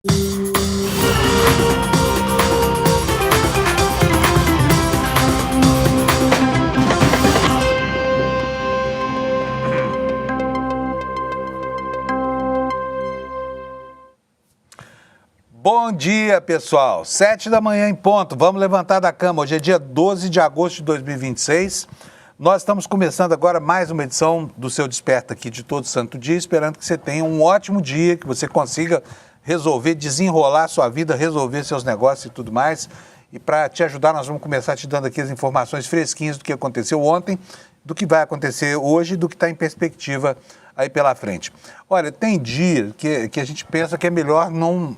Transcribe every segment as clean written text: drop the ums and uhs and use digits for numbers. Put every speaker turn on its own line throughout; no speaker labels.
Bom dia, pessoal. 7 da manhã em ponto. Vamos levantar da cama. Hoje é dia 12 de agosto de 2026. Nós estamos começando agora mais uma edição do seu Desperta aqui de todo santo dia, esperando que você tenha um ótimo dia, que você consiga resolver, desenrolar a sua vida, resolver seus negócios e tudo mais. E para te ajudar, nós vamos começar te dando aqui as informações fresquinhas do que aconteceu ontem, do que vai acontecer hoje e do que está em perspectiva aí pela frente. Olha, tem dia que a gente pensa que é melhor não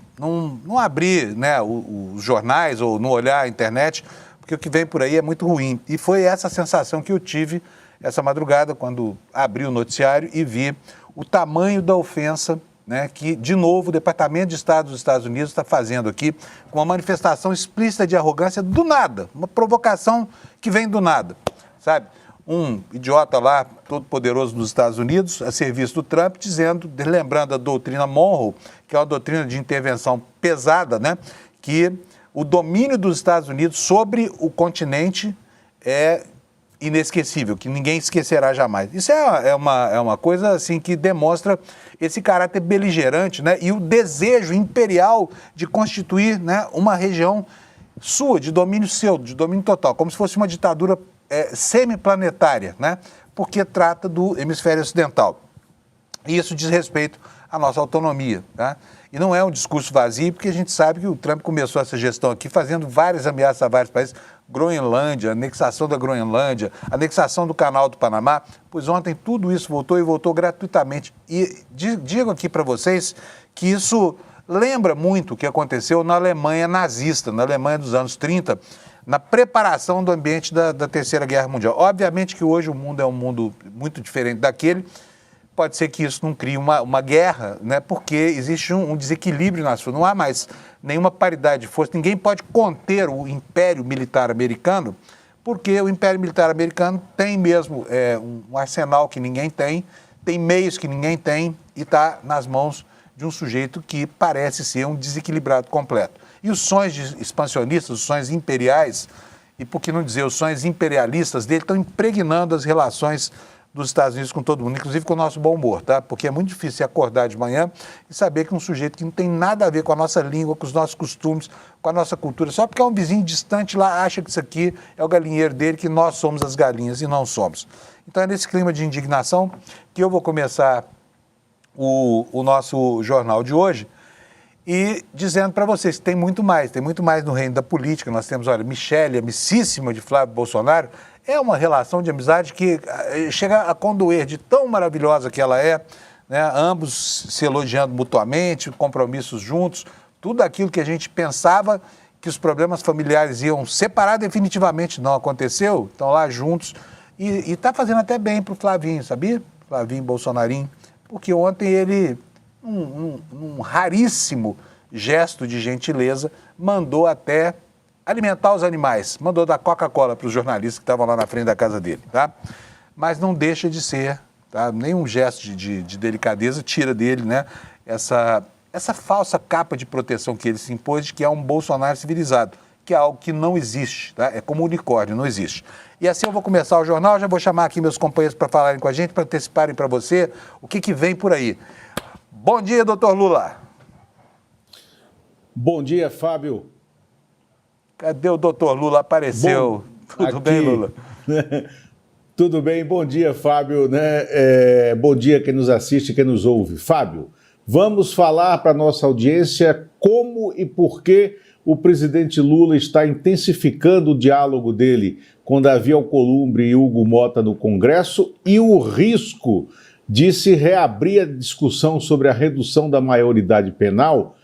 abrir, né, os jornais ou não olhar a internet, porque o que vem por aí é muito ruim. E foi essa sensação que eu tive essa madrugada, quando abri o noticiário e vi o tamanho da ofensa, né, que, de novo, o Departamento de Estado dos Estados Unidos está fazendo aqui, com uma manifestação explícita de arrogância do nada, uma provocação que vem do nada, sabe? Um idiota lá, todo poderoso dos Estados Unidos, a serviço do Trump, lembrando a doutrina Monroe, que é uma doutrina de intervenção pesada, né? Que o domínio dos Estados Unidos sobre o continente é inesquecível, que ninguém esquecerá jamais. Isso é uma coisa assim que demonstra esse caráter beligerante, né? E o desejo imperial de constituir, né, uma região sua, de domínio seu, de domínio total, como se fosse uma ditadura semiplanetária, né? Porque trata do hemisfério ocidental. E isso diz respeito à nossa autonomia, tá? E não é um discurso vazio, porque a gente sabe que o Trump começou essa gestão aqui fazendo várias ameaças a vários países, Groenlândia, anexação da Groenlândia, anexação do Canal do Panamá, pois ontem tudo isso voltou e voltou gratuitamente. E digo aqui para vocês que isso lembra muito o que aconteceu na Alemanha nazista, na Alemanha dos anos 30, na preparação do ambiente da Terceira Guerra Mundial. Obviamente que hoje o mundo é um mundo muito diferente daquele, pode ser que isso não crie uma guerra, né? Porque existe um desequilíbrio nas forças, não há mais nenhuma paridade de força, ninguém pode conter o Império Militar Americano, porque o Império Militar Americano tem mesmo um arsenal que ninguém tem meios que ninguém tem e está nas mãos de um sujeito que parece ser um desequilibrado completo. E os sonhos expansionistas, os sonhos imperiais, e por que não dizer os sonhos imperialistas dele, estão impregnando as relações dos Estados Unidos com todo mundo, inclusive com o nosso bom humor, tá? Porque é muito difícil você acordar de manhã e saber que um sujeito que não tem nada a ver com a nossa língua, com os nossos costumes, com a nossa cultura, só porque é um vizinho distante lá, acha que isso aqui é o galinheiro dele, que nós somos as galinhas e não somos. Então é nesse clima de indignação que eu vou começar o nosso jornal de hoje, e dizendo para vocês que tem muito mais no reino da política. Nós temos, olha, Michele, amicíssima de Flávio Bolsonaro, é uma relação de amizade que chega a condoer de tão maravilhosa que ela é, né? Ambos se elogiando mutuamente, compromissos juntos, tudo aquilo que a gente pensava que os problemas familiares iam separar definitivamente, não aconteceu, estão lá juntos, e está fazendo até bem para o Flavinho, sabia? Flavinho Bolsonarinho, porque ontem ele, um raríssimo gesto de gentileza, mandou até alimentar os animais, mandou dar Coca-Cola para os jornalistas que estavam lá na frente da casa dele, tá? Mas não deixa de ser, tá? Nenhum gesto de delicadeza tira dele, né, essa falsa capa de proteção que ele se impôs de que é um Bolsonaro civilizado, que é algo que não existe, tá? É como um unicórnio, não existe. E assim eu vou começar o jornal, já vou chamar aqui meus companheiros para falarem com a gente, para anteciparem para você o que vem por aí. Bom dia, doutor Lula.
Bom dia, Fábio.
Cadê o doutor Lula? Apareceu. Tudo
aqui.
Bem, Lula?
Tudo bem, bom dia, Fábio, né? Bom dia quem nos assiste, quem nos ouve. Fábio, vamos falar para a nossa audiência como e por que o presidente Lula está intensificando o diálogo dele com Davi Alcolumbre e Hugo Motta no Congresso e o risco de se reabrir a discussão sobre a redução da maioridade penal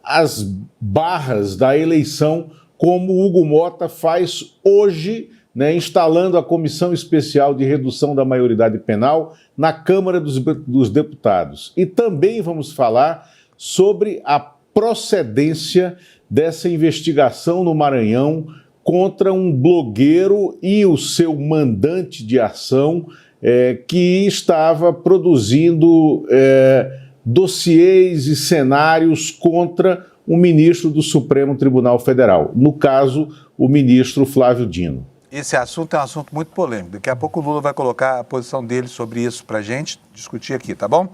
às barras da eleição, como o Hugo Motta faz hoje, né, instalando a Comissão Especial de Redução da Maioridade Penal na Câmara dos Deputados. E também vamos falar sobre a procedência dessa investigação no Maranhão contra um blogueiro e o seu mandante de ação que estava produzindo dossiês e cenários contra um ministro do Supremo Tribunal Federal, no caso, o ministro Flávio Dino.
Esse assunto é um assunto muito polêmico. Daqui a pouco o Lula vai colocar a posição dele sobre isso para a gente discutir aqui, tá bom?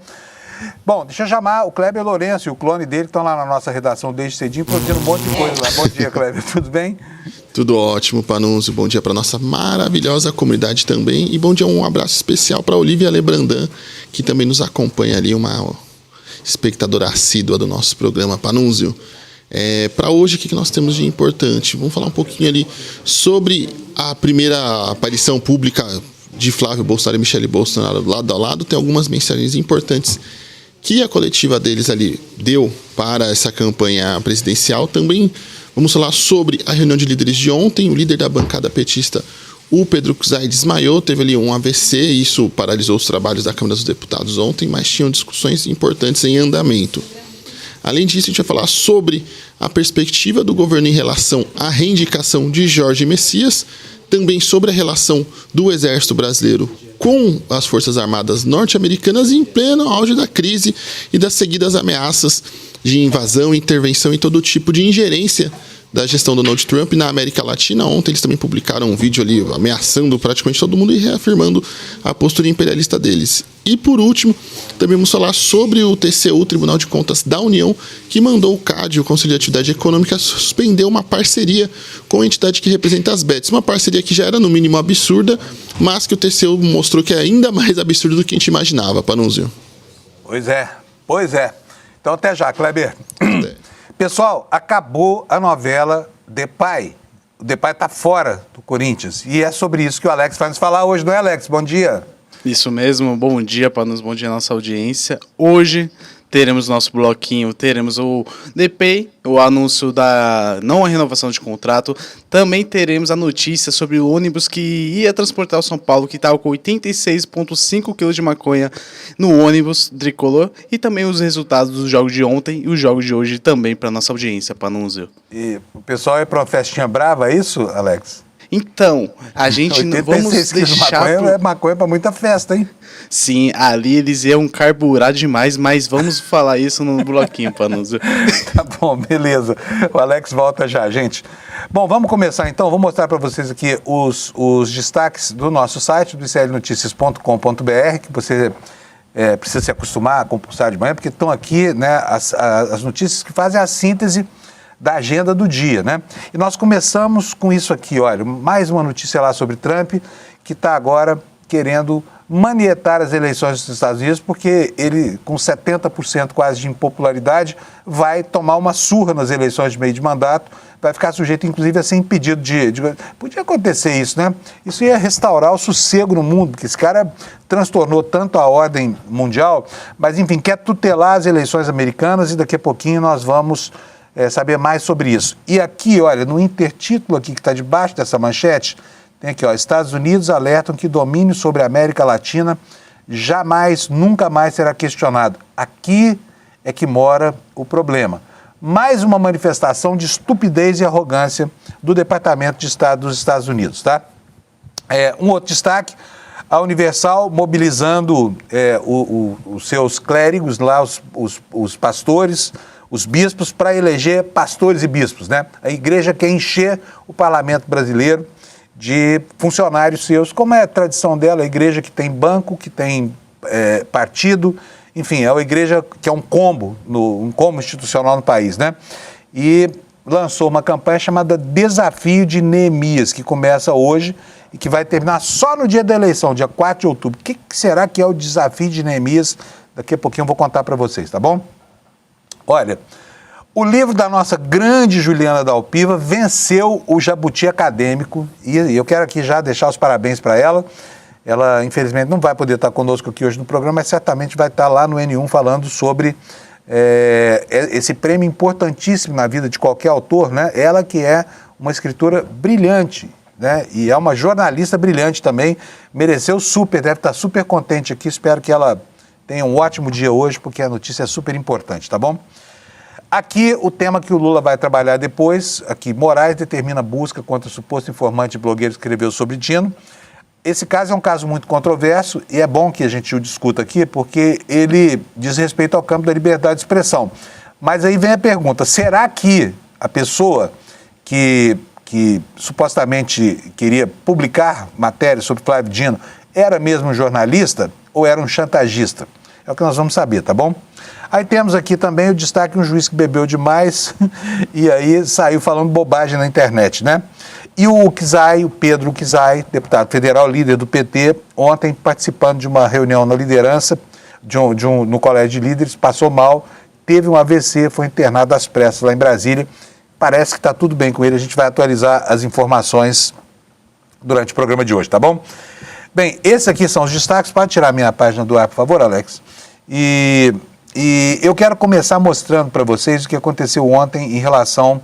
Bom, deixa eu chamar o Kleber Lourenço e o clone dele, que estão lá na nossa redação desde cedinho, produzindo um monte de coisa lá. Bom dia, Kleber, tudo bem?
Tudo ótimo, Panunzio. Bom dia para nossa maravilhosa comunidade também. E bom dia, um abraço especial para Olivia Lebrandan, que também nos acompanha ali, uma espectadora assídua do nosso programa, Panunzio. Para hoje, o que nós temos de importante? Vamos falar um pouquinho ali sobre a primeira aparição pública de Flávio Bolsonaro e Michele Bolsonaro lado a lado. Tem algumas mensagens importantes que a coletiva deles ali deu para essa campanha presidencial. Também vamos falar sobre a reunião de líderes de ontem. O líder da bancada petista, o Pedro Kuczaj, desmaiou, teve ali um AVC, e isso paralisou os trabalhos da Câmara dos Deputados ontem, mas tinham discussões importantes em andamento. Além disso, a gente vai falar sobre a perspectiva do governo em relação à reindicação de Jorge Messias, também sobre a relação do Exército Brasileiro com as Forças Armadas norte-americanas em pleno auge da crise e das seguidas ameaças de invasão, intervenção e todo tipo de ingerência da gestão do Donald Trump na América Latina. Ontem eles também publicaram um vídeo ali ameaçando praticamente todo mundo e reafirmando a postura imperialista deles. E por último, também vamos falar sobre o TCU, o Tribunal de Contas da União, que mandou o CAD, o Conselho de Atividade Econômica, suspender uma parceria com a entidade que representa as bets. Uma parceria que já era no mínimo absurda, mas que o TCU mostrou que é ainda mais absurdo do que a gente imaginava, Panunzio.
Pois é. Então até já, Kleber. Pessoal, acabou a novela Depay. O Depay está fora do Corinthians. E é sobre isso que o Alex vai nos falar hoje, não é, Alex? Bom dia.
Isso mesmo, bom dia para nós, bom dia à nossa audiência. Hoje teremos nosso bloquinho, teremos o Depay, o anúncio da não renovação de contrato. Também teremos a notícia sobre o ônibus que ia transportar o São Paulo, que estava com 86,5 kg de maconha no ônibus tricolor. E também os resultados dos jogos de ontem e os jogos de hoje também para nossa audiência, Panunzio.
E o pessoal é para uma festinha brava, é isso, Alex?
Então, a gente não vamos deixar...
É maconha para muita festa, hein?
Sim, ali eles iam carburar demais, mas vamos falar isso no bloquinho, Panunzio.
Tá bom, beleza. O Alex volta já, gente. Bom, vamos começar então. Vou mostrar para vocês aqui os destaques do nosso site, do iclnoticias.com.br, que você precisa se acostumar a compulsar de manhã, porque estão aqui, né, as notícias que fazem a síntese da agenda do dia, né? E nós começamos com isso aqui, olha, mais uma notícia lá sobre Trump, que está agora querendo manietar as eleições dos Estados Unidos, porque ele, com 70% quase de impopularidade, vai tomar uma surra nas eleições de meio de mandato, vai ficar sujeito, inclusive, a ser impedido de... Podia acontecer isso, né? Isso ia restaurar o sossego no mundo, porque esse cara transtornou tanto a ordem mundial, mas, enfim, quer tutelar as eleições americanas e daqui a pouquinho nós vamos... saber mais sobre isso. E aqui, olha, no intertítulo aqui que está debaixo dessa manchete, tem aqui, ó, Estados Unidos alertam que domínio sobre a América Latina jamais, nunca mais será questionado. Aqui é que mora o problema. Mais uma manifestação de estupidez e arrogância do Departamento de Estado dos Estados Unidos, tá? Um outro destaque, a Universal mobilizando os seus clérigos lá, os pastores, os bispos, para eleger pastores e bispos, né? A igreja quer encher o parlamento brasileiro de funcionários seus, como é a tradição dela, a igreja que tem banco, que tem partido, enfim, é uma igreja que é um combo institucional no país, né? E lançou uma campanha chamada Desafio de Neemias, que começa hoje e que vai terminar só no dia da eleição, dia 4 de outubro. O que será que é o Desafio de Neemias? Daqui a pouquinho eu vou contar para vocês, tá bom? Olha, o livro da nossa grande Juliana Dalpiva venceu o Jabuti Acadêmico e eu quero aqui já deixar os parabéns para ela. Ela, infelizmente, não vai poder estar conosco aqui hoje no programa, mas certamente vai estar lá no N1 falando sobre esse prêmio importantíssimo na vida de qualquer autor, né? Ela que é uma escritora brilhante, né? E é uma jornalista brilhante também, mereceu super, deve estar super contente aqui, espero que ela tenha um ótimo dia hoje, porque a notícia é super importante, tá bom? Aqui o tema que o Lula vai trabalhar depois, aqui, Moraes determina busca contra o suposto informante blogueiro que escreveu sobre Dino. esse caso é um caso muito controverso e é bom que a gente o discuta aqui porque ele diz respeito ao campo da liberdade de expressão. Mas aí vem a pergunta, será que a pessoa que supostamente queria publicar matérias sobre Flávio Dino era mesmo um jornalista ou era um chantagista? É o que nós vamos saber, tá bom? Aí temos aqui também o destaque de um juiz que bebeu demais e aí saiu falando bobagem na internet, né? E o Pedro Kizai, deputado federal, líder do PT, ontem participando de uma reunião na liderança, no colégio de líderes, passou mal, teve um AVC, foi internado às pressas lá em Brasília. Parece que está tudo bem com ele, a gente vai atualizar as informações durante o programa de hoje, tá bom? Bem, esses aqui são os destaques. Pode tirar a minha página do ar, por favor, Alex? E eu quero começar mostrando para vocês o que aconteceu ontem em relação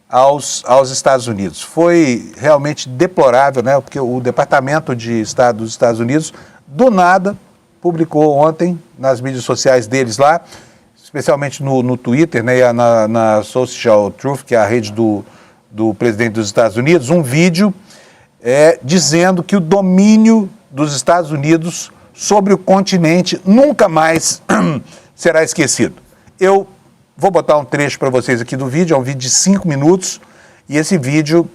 aos Estados Unidos. Foi realmente deplorável, né? Porque o Departamento de Estado dos Estados Unidos, do nada, publicou ontem nas mídias sociais deles lá, especialmente no Twitter, né, e na Social Truth, que é a rede do presidente dos Estados Unidos, um vídeo dizendo que o domínio dos Estados Unidos sobre o continente nunca mais será esquecido. Eu vou botar um trecho para vocês aqui do vídeo, é um vídeo de 5 minutos, e esse vídeo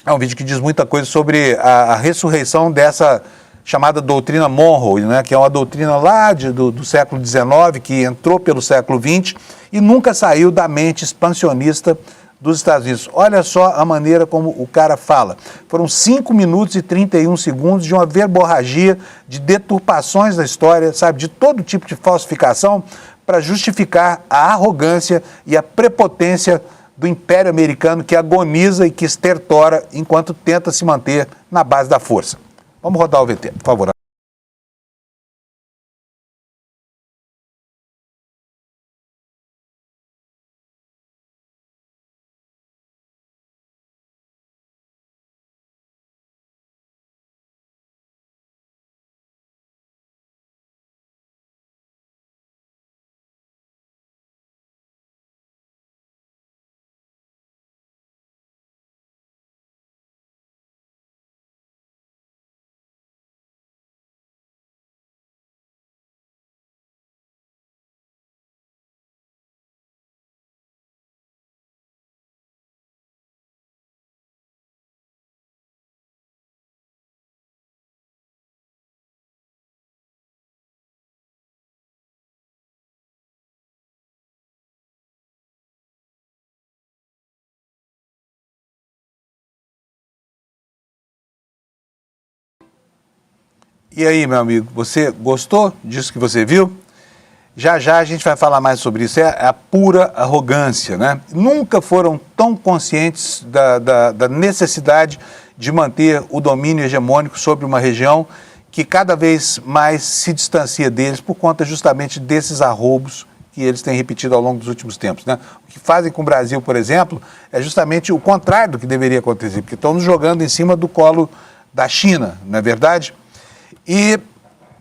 é um vídeo que diz muita coisa sobre a ressurreição dessa chamada doutrina Monroe, né, que é uma doutrina lá do século XIX, que entrou pelo século XX e nunca saiu da mente expansionista dos Estados Unidos. Olha só a maneira como o cara fala. Foram 5 minutos e 31 segundos de uma verborragia, de deturpações da história, sabe, de todo tipo de falsificação para justificar a arrogância e a prepotência do Império Americano que agoniza e que estertora enquanto tenta se manter na base da força. Vamos rodar o VT, por favor. E aí, meu amigo, você gostou disso que você viu? Já já a gente vai falar mais sobre isso. É a pura arrogância, né? Nunca foram tão conscientes da necessidade de manter o domínio hegemônico sobre uma região que cada vez mais se distancia deles por conta justamente desses arroubos que eles têm repetido ao longo dos últimos tempos, né? O que fazem com o Brasil, por exemplo, é justamente o contrário do que deveria acontecer, porque estão nos jogando em cima do colo da China, não é verdade? E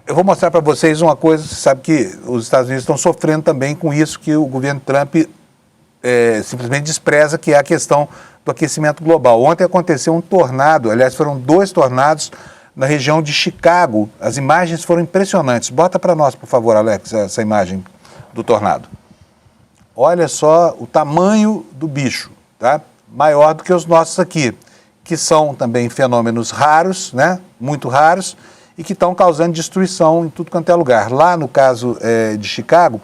eu vou mostrar para vocês uma coisa, você sabe que os Estados Unidos estão sofrendo também com isso que o governo Trump simplesmente despreza, que é a questão do aquecimento global. Ontem aconteceu um tornado, aliás, foram 2 tornados na região de Chicago. As imagens foram impressionantes. Bota para nós, por favor, Alex, essa imagem do tornado. Olha só o tamanho do bicho, tá? Maior do que os nossos aqui, que são também fenômenos raros, né? Muito raros, e que estão causando destruição em tudo quanto é lugar. Lá no caso de Chicago,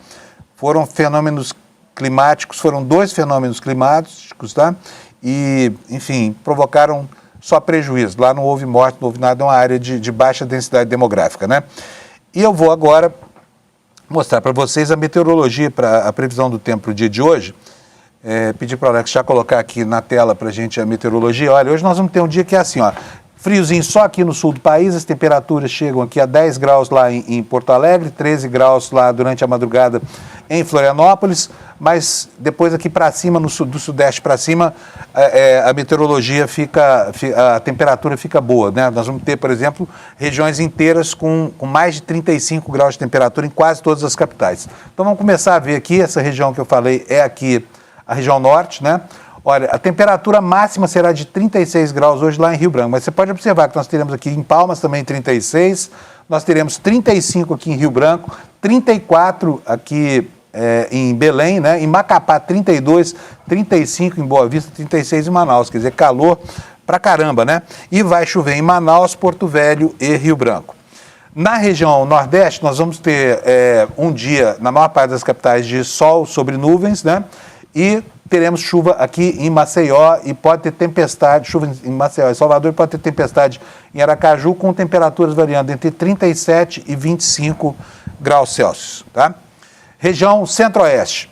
foram fenômenos climáticos, foram 2 fenômenos climáticos, tá? E, enfim, provocaram só prejuízo. Lá não houve morte, não houve nada, é uma área de baixa densidade demográfica, né? E eu vou agora mostrar para vocês a meteorologia, para a previsão do tempo para o dia de hoje. Pedir para o Alex já colocar aqui na tela para a gente a meteorologia. Olha, hoje nós vamos ter um dia que é assim, ó, friozinho só aqui no sul do país, as temperaturas chegam aqui a 10 graus lá em Porto Alegre, 13 graus lá durante a madrugada em Florianópolis, mas depois aqui para cima, do sudeste para cima, a meteorologia a temperatura fica boa, né? Nós vamos ter, por exemplo, regiões inteiras com mais de 35 graus de temperatura em quase todas as capitais. Então vamos começar a ver aqui, essa região que eu falei é aqui a região norte, né? Olha, a temperatura máxima será de 36 graus hoje lá em Rio Branco, mas você pode observar que nós teremos aqui em Palmas também 36, nós teremos 35 aqui em Rio Branco, 34 aqui em Belém, né? Em Macapá 32, 35 em Boa Vista, 36 em Manaus, quer dizer, calor pra caramba, né? E vai chover em Manaus, Porto Velho e Rio Branco. Na região Nordeste, nós vamos ter um dia, na maior parte das capitais, de sol sobre nuvens, né? E teremos chuva aqui em Maceió e pode ter tempestade, chuva em Maceió e Salvador, pode ter tempestade em Aracaju, com temperaturas variando entre 37 e 25 graus Celsius, tá? Região Centro-Oeste.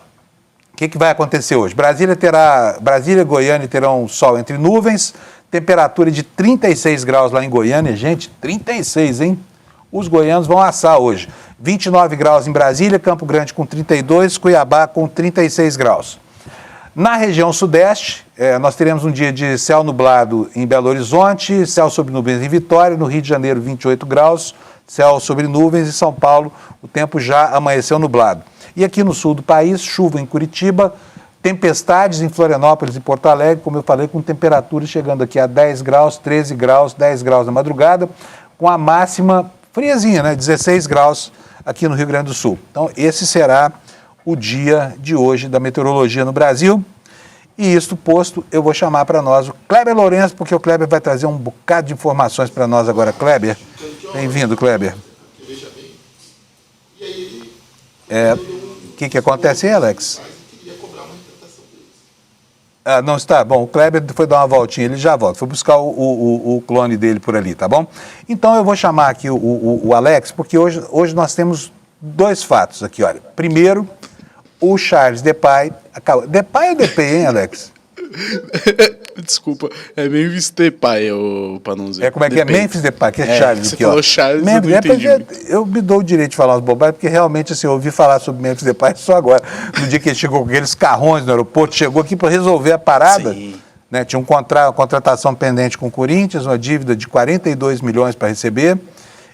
O que vai acontecer hoje? Brasília e Goiânia terão sol entre nuvens, temperatura de 36 graus lá em Goiânia. Gente, 36, hein? Os goianos vão assar hoje. 29 graus em Brasília, Campo Grande com 32, Cuiabá com 36 graus. Na região Sudeste, nós teremos um dia de céu nublado em Belo Horizonte, céu sobre nuvens em Vitória, no Rio de Janeiro 28 graus, céu sobre nuvens, em São Paulo o tempo já amanheceu nublado. E aqui no sul do país, chuva em Curitiba, tempestades em Florianópolis e Porto Alegre, como eu falei, com temperaturas chegando aqui a 10 graus, 13 graus, 10 graus na madrugada, com a máxima friazinha, né? 16 graus aqui no Rio Grande do Sul. Então, esse será o dia de hoje da meteorologia no Brasil. E isto posto, eu vou chamar para nós o Kleber Lourenço, porque o Kleber vai trazer um bocado de informações para nós agora. Kleber, bem-vindo, Kleber. O que acontece aí, Alex? Ah, não está? Bom, o Kleber foi dar uma voltinha, ele já volta. Foi buscar o clone dele por ali, tá bom? Então eu vou chamar aqui o Alex, porque hoje nós temos dois fatos aqui, olha. Primeiro, o Charles Depay. Depay ou Depay, hein, Alex?
Desculpa, é Memphis Depay, o Panunzio.
Como é que é? Memphis Depay, que é Charles.
Você
aqui,
falou
ó.
Charles,
Memphis,
eu não entendi.
eu me dou o direito de falar umas bobagens, porque realmente, assim, eu ouvi falar sobre Memphis Depay só agora. No dia que ele chegou com aqueles carrões no aeroporto, chegou aqui para resolver a parada.
Sim.
Né? Tinha uma contratação pendente com o Corinthians, uma dívida de 42 milhões para receber,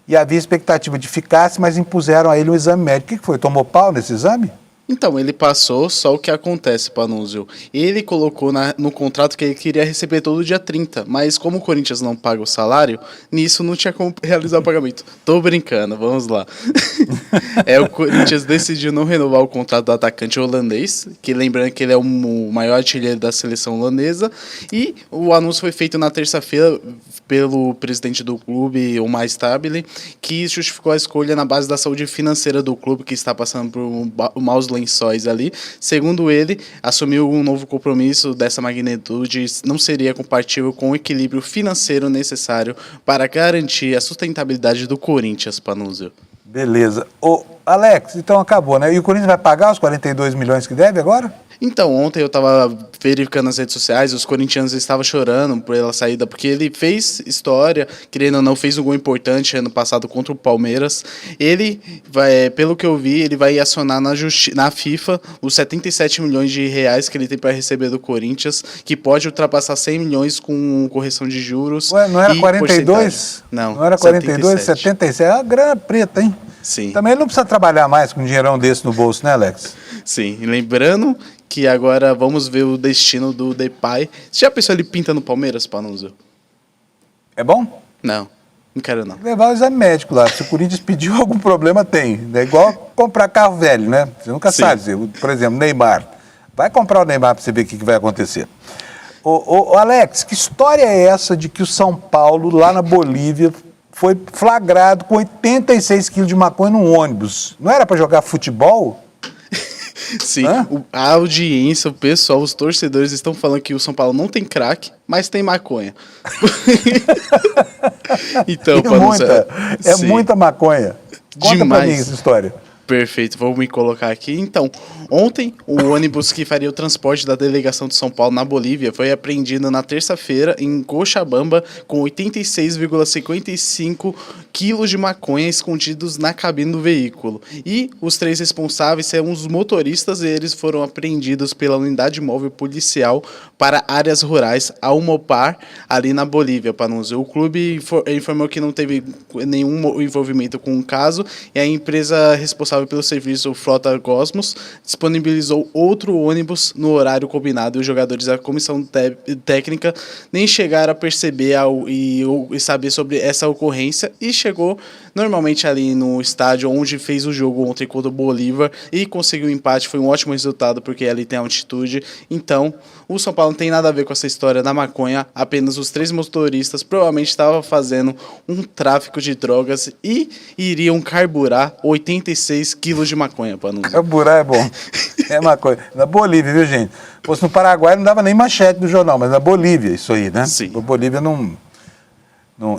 e havia expectativa de ficasse, mas impuseram a ele um exame médico. O que foi? Tomou pau nesse exame?
Então, ele passou, só o que acontece, Panunzio. Ele colocou no contrato que ele queria receber todo dia 30, mas como o Corinthians não paga o salário, nisso não tinha como realizar o pagamento. Tô brincando, vamos lá. O Corinthians decidiu não renovar o contrato do atacante holandês, que lembrando que ele é o maior artilheiro da seleção holandesa, e o anúncio foi feito na terça-feira pelo presidente do clube, o Mais Stabile, que justificou a escolha na base da saúde financeira do clube, que está passando por maus lençóis ali. Segundo ele, assumiu um novo compromisso dessa magnitude não seria compatível com o equilíbrio financeiro necessário para garantir a sustentabilidade do Corinthians, Panunzio.
Beleza. Ô, Alex, então acabou, né? E o Corinthians vai pagar os 42 milhões que deve agora?
Então, ontem eu estava verificando nas redes sociais, os corintianos estavam chorando pela saída, porque ele fez história, querendo ou não, fez um gol importante ano passado contra o Palmeiras. Ele vai, pelo que eu vi, ele vai acionar na FIFA os 77 milhões de reais que ele tem para receber do Corinthians, que pode ultrapassar 100 milhões com correção de juros.
Ué, não era 42?
Não,
era 42, 77. É uma grana preta, hein?
Sim.
Também ele não precisa trabalhar mais com um dinheirão desse no bolso, né, Alex?
Sim, e lembrando que agora vamos ver o destino do Depay. Você já pensou ele pinta no Palmeiras, Panunzio?
É bom?
Não quero não.
Levar o exame médico lá. Se o Corinthians pediu algum problema, tem. É igual comprar carro velho, né? Você nunca sabe. Por exemplo, Neymar. Vai comprar o Neymar para você ver o que vai acontecer. Ô, Alex, que história é essa de que o São Paulo, lá na Bolívia, foi flagrado com 86 quilos de maconha num ônibus? Não era para jogar futebol?
Sim, a audiência, o pessoal, os torcedores estão falando que o São Paulo não tem crack, mas tem maconha. Então,
muita maconha. Conta
demais.
pra mim essa história.
Perfeito, vou me colocar aqui. Então, ontem, o ônibus que faria o transporte da delegação de São Paulo na Bolívia foi apreendido na terça-feira em Cochabamba com 86,55 quilos de maconha escondidos na cabine do veículo. E os 3 responsáveis são os motoristas e eles foram apreendidos pela unidade móvel policial para áreas rurais, a Umopar, ali na Bolívia, Panunzio. O clube informou que não teve nenhum envolvimento com o caso e a empresa responsável responsável pelo serviço Frota Cosmos disponibilizou outro ônibus no horário combinado e os jogadores da comissão técnica nem chegaram a perceber e saber sobre essa ocorrência e chegou normalmente ali no estádio onde fez o jogo ontem contra o Bolívar e conseguiu um empate. Foi um ótimo resultado porque ali tem altitude. Então, o São Paulo não tem nada a ver com essa história da maconha. Apenas os 3 motoristas provavelmente estavam fazendo um tráfico de drogas e iriam carburar 86 quilos de maconha, Panunzio.
Carburar é bom. É maconha. Na Bolívia, viu, gente? Se fosse no Paraguai, não dava nem manchete do jornal, mas na Bolívia, isso aí, né?
Sim.
Na Bolívia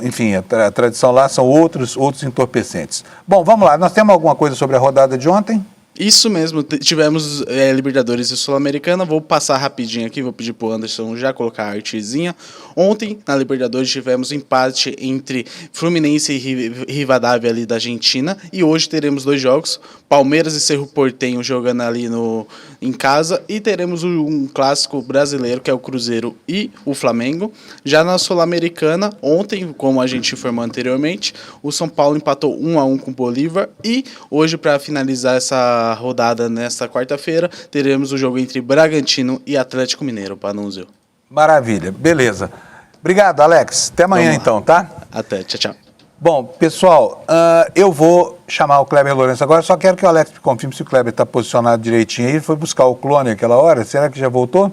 enfim, a tradição lá são outros entorpecentes. Bom, vamos lá. Nós temos alguma coisa sobre a rodada de ontem?
Isso mesmo, tivemos Libertadores e Sul-Americana. Vou passar rapidinho aqui, vou pedir pro Anderson já colocar a artezinha. Ontem, na Libertadores, tivemos empate entre Fluminense e Rivadavia ali da Argentina. E hoje teremos 2 jogos, Palmeiras e Cerro Porteño jogando ali em casa. E teremos um clássico brasileiro, que é o Cruzeiro e o Flamengo. Já na Sul-Americana, ontem, como a gente informou anteriormente, o São Paulo empatou 1-1 com o Bolívar. E hoje, para finalizar essa rodada nesta quarta-feira, teremos o jogo entre Bragantino e Atlético Mineiro, Panunzio.
Maravilha, beleza. Obrigado, Alex. Até amanhã, então, tá?
Até, tchau, tchau.
Bom, pessoal, eu vou chamar o Kleber Lourenço agora, só quero que o Alex me confirme se o Kleber está posicionado direitinho aí. Ele foi buscar o clone aquela hora, será que já voltou?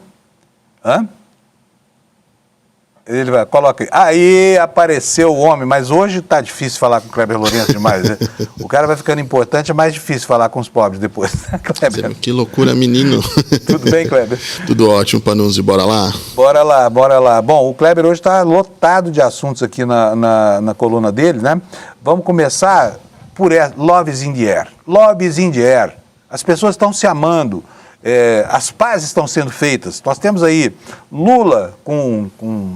Ele vai, coloca aí. Aí apareceu o homem, mas hoje tá difícil falar com o Kleber Lourenço demais, né? O cara vai ficando importante, é mais difícil falar com os pobres depois. Kleber.
Que loucura, menino.
Tudo bem, Kleber?
Tudo ótimo, Panunzio, bora lá?
Bora lá. Bom, o Kleber hoje está lotado de assuntos aqui na coluna dele, né? Vamos começar por Love is in the air. Love is in the air. As pessoas estão se amando. As pazes estão sendo feitas. Nós temos aí Lula com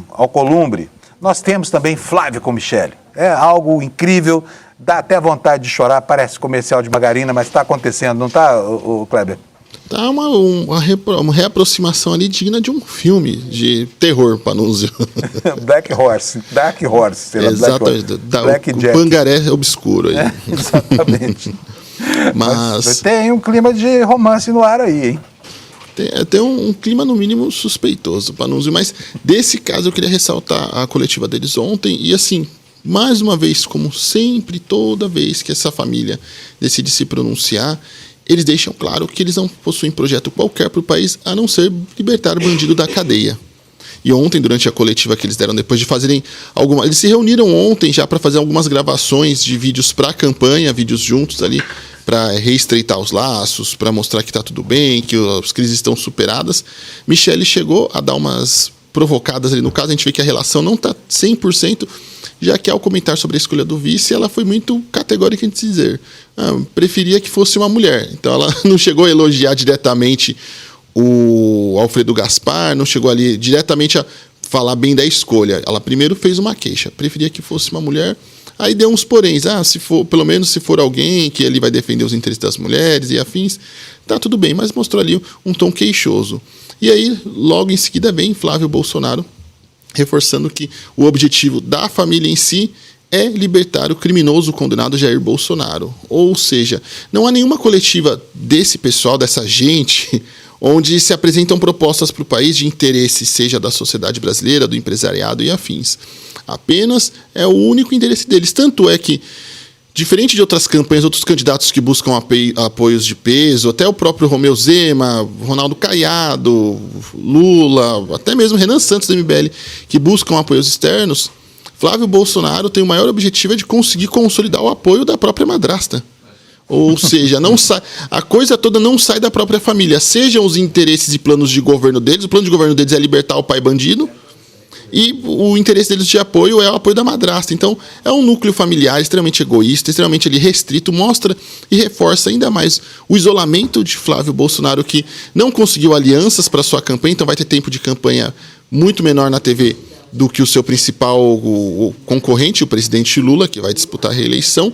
Alcolumbre, nós temos também Flávio com Michele. É algo incrível, dá até vontade de chorar, parece comercial de margarina, mas está acontecendo, não está, o Kleber?
Tá uma reaproximação ali digna de um filme de terror, Panunzio.
Dark Horse, sei lá,
exatamente,
Black
o
Jack.
Pangaré obscuro aí.
Exatamente.
Mas
tem um clima de romance no ar aí, hein?
Tem um clima, no mínimo, suspeitoso, Panunzio, mas desse caso eu queria ressaltar a coletiva deles ontem e, assim, mais uma vez, como sempre, toda vez que essa família decide se pronunciar, eles deixam claro que eles não possuem projeto qualquer para o país, a não ser libertar o bandido da cadeia. E ontem, durante a coletiva que eles deram, depois de fazerem eles se reuniram ontem já para fazer algumas gravações de vídeos para a campanha, vídeos juntos ali, para reestreitar os laços, para mostrar que está tudo bem, que as crises estão superadas. Michele chegou a dar umas provocadas ali no caso, a gente vê que a relação não está 100%, já que ao comentar sobre a escolha do vice, ela foi muito categórica em dizer, preferia que fosse uma mulher. Então ela não chegou a elogiar diretamente o Alfredo Gaspar, não chegou ali diretamente a falar bem da escolha. Ela primeiro fez uma queixa, preferia que fosse uma mulher. Aí deu uns poréns, pelo menos se for alguém que ele vai defender os interesses das mulheres e afins, tá tudo bem, mas mostrou ali um tom queixoso. E aí, logo em seguida, vem Flávio Bolsonaro, reforçando que o objetivo da família em si é libertar o criminoso condenado Jair Bolsonaro. Ou seja, não há nenhuma coletiva desse pessoal, dessa gente, onde se apresentam propostas para o país de interesse, seja da sociedade brasileira, do empresariado e afins. Apenas é o único interesse deles. Tanto é que, diferente de outras campanhas, outros candidatos que buscam apoios de peso, até o próprio Romeu Zema, Ronaldo Caiado, Lula, até mesmo Renan Santos do MBL, que buscam apoios externos, Flávio Bolsonaro tem o maior objetivo de conseguir consolidar o apoio da própria madrasta. Ou seja, a coisa toda não sai da própria família. Sejam os interesses e planos de governo deles, o plano de governo deles é libertar o pai bandido, e o interesse deles de apoio é o apoio da madrasta. Então, é um núcleo familiar extremamente egoísta, extremamente ali restrito, mostra e reforça ainda mais o isolamento de Flávio Bolsonaro, que não conseguiu alianças para sua campanha, então vai ter tempo de campanha muito menor na TV do que o seu principal concorrente, o presidente Lula, que vai disputar a reeleição.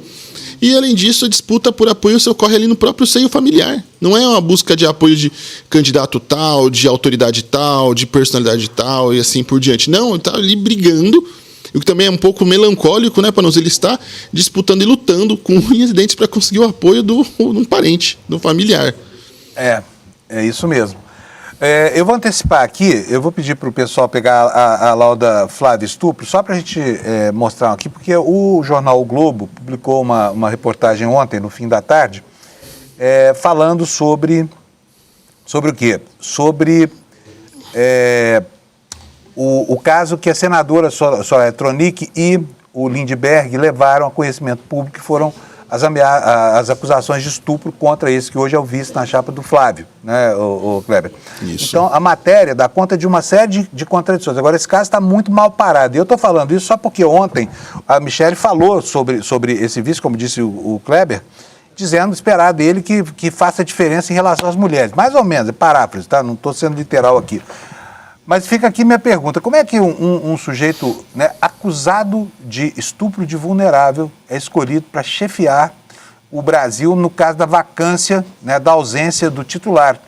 E, além disso, a disputa por apoio se ocorre ali no próprio seio familiar. Não é uma busca de apoio de candidato tal, de autoridade tal, de personalidade tal e assim por diante. Não, ele está ali brigando o que também é um pouco melancólico, né, Panunzio? Ele está disputando e lutando com unhas e dentes para conseguir o apoio de um parente, de um familiar.
É isso mesmo. Eu vou antecipar aqui, eu vou pedir para o pessoal pegar a lauda Flávia Stupro, só para a gente mostrar aqui, porque o jornal O Globo publicou uma reportagem ontem, no fim da tarde, falando sobre o quê? Sobre o caso que a senadora Soraya Tronic e o Lindbergh levaram a conhecimento público, que foram as acusações de estupro contra esse que hoje é o vice na chapa do Flávio, né, o Kleber?
Isso.
Então, a matéria dá conta de uma série de contradições. Agora, esse caso está muito mal parado. E eu estou falando isso só porque ontem a Michele falou sobre esse vice, como disse o Kleber, dizendo, esperar dele que faça diferença em relação às mulheres. Mais ou menos, é paráfrase, tá? Não estou sendo literal aqui. Mas fica aqui minha pergunta, como é que um sujeito, né, acusado de estupro de vulnerável é escolhido para chefiar o Brasil no caso da vacância, né, da ausência do titular,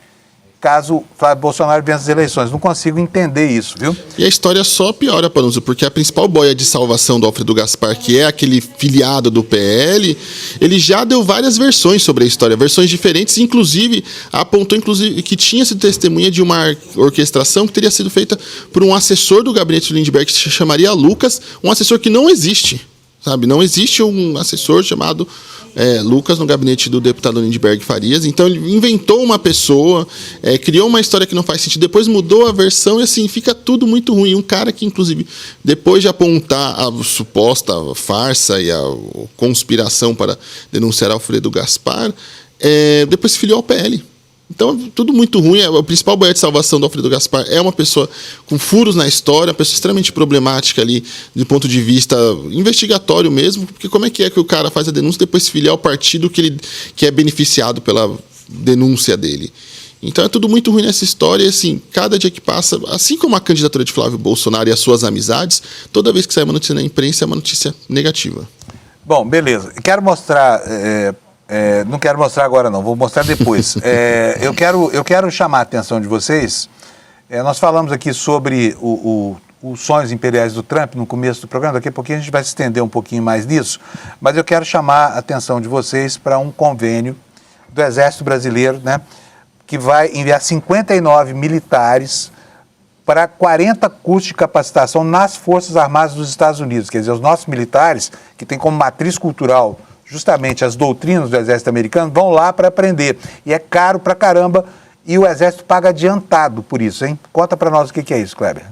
caso Flávio Bolsonaro vença as eleições? Não consigo entender isso, viu?
E a história só piora, Panunzio, porque a principal boia de salvação do Alfredo Gaspar, que é aquele filiado do PL, ele já deu várias versões sobre a história, versões diferentes, inclusive apontou que tinha sido testemunha de uma orquestração que teria sido feita por um assessor do gabinete do Lindbergh, que se chamaria Lucas, um assessor que não existe, sabe? Não existe um assessor chamado Lucas no gabinete do deputado Lindbergh Farias. Então ele inventou uma pessoa, criou uma história que não faz sentido, depois mudou a versão e assim, fica tudo muito ruim. Um cara que, inclusive, depois de apontar a suposta farsa e a conspiração para denunciar Alfredo Gaspar, depois se filiou ao PL. Então, tudo muito ruim. A principal boia de salvação do Alfredo Gaspar é uma pessoa com furos na história, uma pessoa extremamente problemática ali, do ponto de vista investigatório mesmo, porque como é que o cara faz a denúncia e depois se filiar ao partido que é beneficiado pela denúncia dele? Então, é tudo muito ruim nessa história e, assim, cada dia que passa, assim como a candidatura de Flávio Bolsonaro e as suas amizades, toda vez que sai uma notícia na imprensa é uma notícia negativa.
Bom, beleza. Quero mostrar... não quero mostrar agora não, vou mostrar depois. Eu quero chamar a atenção de vocês. Nós falamos aqui sobre os sonhos imperiais do Trump no começo do programa, daqui a pouquinho a gente vai se estender um pouquinho mais nisso, mas eu quero chamar a atenção de vocês para um convênio do Exército Brasileiro, né, que vai enviar 59 militares para 40 cursos de capacitação nas Forças Armadas dos Estados Unidos. Quer dizer, os nossos militares, que têm como matriz cultural justamente as doutrinas do Exército americano, vão lá para aprender. E é caro pra caramba e o Exército paga adiantado por isso, hein? Conta para nós o que é isso, Kleber.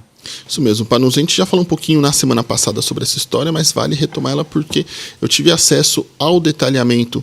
Isso mesmo, Panunzio. A gente já falou um pouquinho na semana passada sobre essa história, mas vale retomar ela porque eu tive acesso ao detalhamento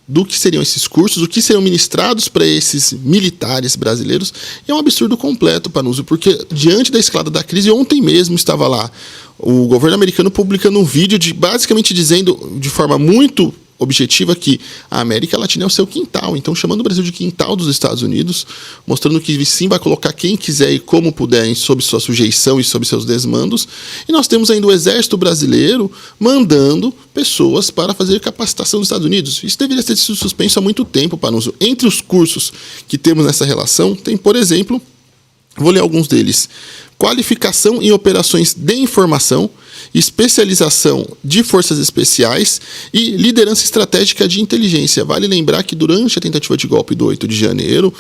do que seriam esses cursos, o que seriam ministrados para esses militares brasileiros. E é um absurdo completo, Panunzio, porque diante da escalada da crise, ontem mesmo estava lá o governo americano publicando um vídeo basicamente dizendo de forma muito objetiva que a América Latina é o seu quintal, então chamando o Brasil de quintal dos Estados Unidos, mostrando que sim vai colocar quem quiser e como puder sob sua sujeição e sob seus desmandos. E nós temos ainda o Exército Brasileiro mandando pessoas para fazer capacitação nos Estados Unidos. Isso deveria ter sido suspenso há muito tempo, Panunzio. Entre os cursos que temos nessa relação, tem, por exemplo, vou ler alguns deles: qualificação em operações de informação, especialização de forças especiais e liderança estratégica de inteligência. Vale lembrar que durante a tentativa de golpe do 8 de janeiro,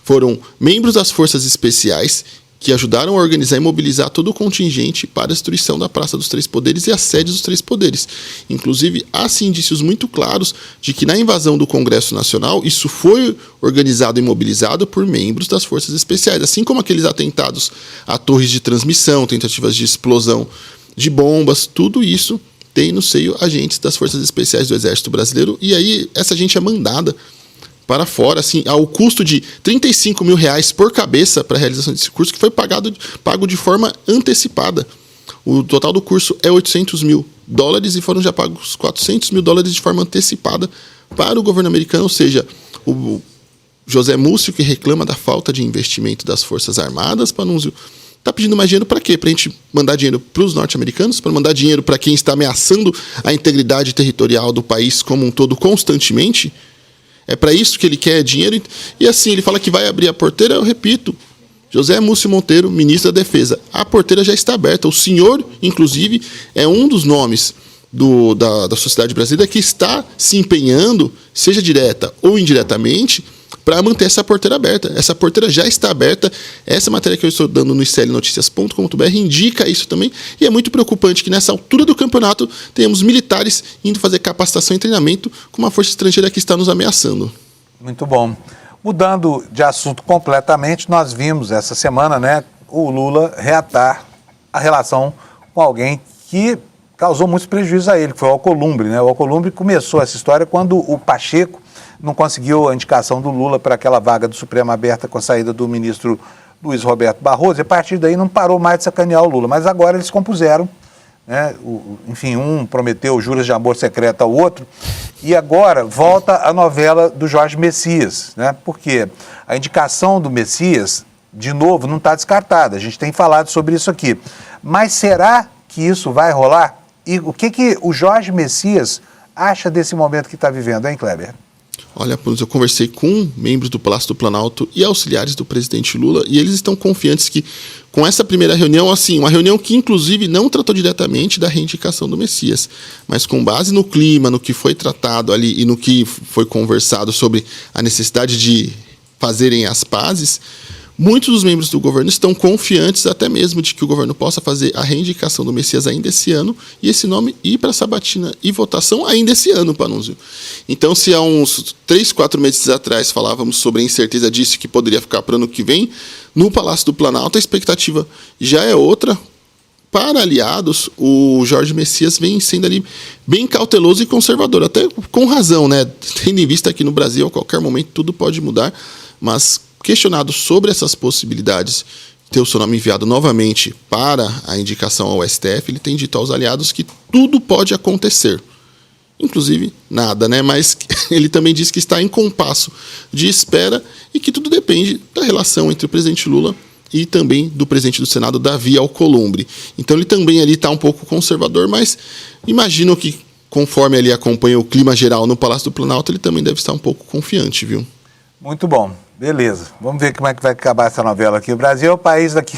foram membros das forças especiais que ajudaram a organizar e mobilizar todo o contingente para a destruição da Praça dos Três Poderes e a sede dos Três Poderes. Inclusive, há sim indícios muito claros de que na invasão do Congresso Nacional, isso foi organizado e mobilizado por membros das forças especiais, assim como aqueles atentados a torres de transmissão, tentativas de explosão de bombas, tudo isso tem no seio agentes das forças especiais do Exército Brasileiro, e aí essa gente é mandada para fora, assim, ao custo de R$35 mil por cabeça para a realização desse curso, que foi pago de forma antecipada. O total do curso é $800 mil e foram já pagos $400 mil de forma antecipada para o governo americano, ou seja, o José Múcio, que reclama da falta de investimento das Forças Armadas, Panunzio, está pedindo mais dinheiro para quê? Para a gente mandar dinheiro para os norte-americanos? Para mandar dinheiro para quem está ameaçando a integridade territorial do país como um todo constantemente? É para isso que ele quer dinheiro? E assim, ele fala que vai abrir a porteira, eu repito, José Múcio Monteiro, ministro da Defesa. A porteira já está aberta. O senhor, inclusive, é um dos nomes da sociedade brasileira que está se empenhando, seja direta ou indiretamente, para manter essa porteira aberta. Essa porteira já está aberta. Essa matéria que eu estou dando no iclnoticias.com.br indica isso também. E é muito preocupante que nessa altura do campeonato tenhamos militares indo fazer capacitação e treinamento com uma força estrangeira que está nos ameaçando.
Muito bom. Mudando de assunto completamente, nós vimos essa semana, né, o Lula reatar a relação com alguém que causou muitos prejuízos a ele, que foi o Alcolumbre, né? O Alcolumbre começou essa história quando o Pacheco não conseguiu a indicação do Lula para aquela vaga do Supremo aberta com a saída do ministro Luiz Roberto Barroso, e a partir daí não parou mais de sacanear o Lula. Mas agora eles compuseram, né? Enfim, um prometeu juras de amor secreto ao outro, e agora volta a novela do Jorge Messias, né? Porque a indicação do Messias, de novo, não está descartada. A gente tem falado sobre isso aqui. Mas será que isso vai rolar? E o que o Jorge Messias acha desse momento que está vivendo, hein, Kleber?
Olha, eu conversei com membros do Palácio do Planalto e auxiliares do presidente Lula, e eles estão confiantes que, com essa primeira reunião, assim, uma reunião que inclusive não tratou diretamente da reindicação do Messias, mas com base no clima, no que foi tratado ali e no que foi conversado sobre a necessidade de fazerem as pazes, muitos dos membros do governo estão confiantes até mesmo de que o governo possa fazer a reindicação do Messias ainda esse ano e esse nome ir para a sabatina e votação ainda esse ano, Panunzio. Então, se há uns 3, 4 meses atrás falávamos sobre a incerteza disso que poderia ficar para o ano que vem, no Palácio do Planalto a expectativa já é outra. Para aliados, o Jorge Messias vem sendo ali bem cauteloso e conservador, até com razão, né? Tendo em vista que no Brasil, a qualquer momento, tudo pode mudar, mas questionado sobre essas possibilidades de ter o seu nome enviado novamente para a indicação ao STF, ele tem dito aos aliados que tudo pode acontecer. Inclusive, nada, né? Mas ele também diz que está em compasso de espera e que tudo depende da relação entre o presidente Lula e também do presidente do Senado, Davi Alcolumbre. Então ele também ali está um pouco conservador, mas imagino que, conforme ele acompanha o clima geral no Palácio do Planalto, ele também deve estar um pouco confiante, viu?
Muito bom. Beleza. Vamos ver como é que vai acabar essa novela aqui. O Brasil é o país daqui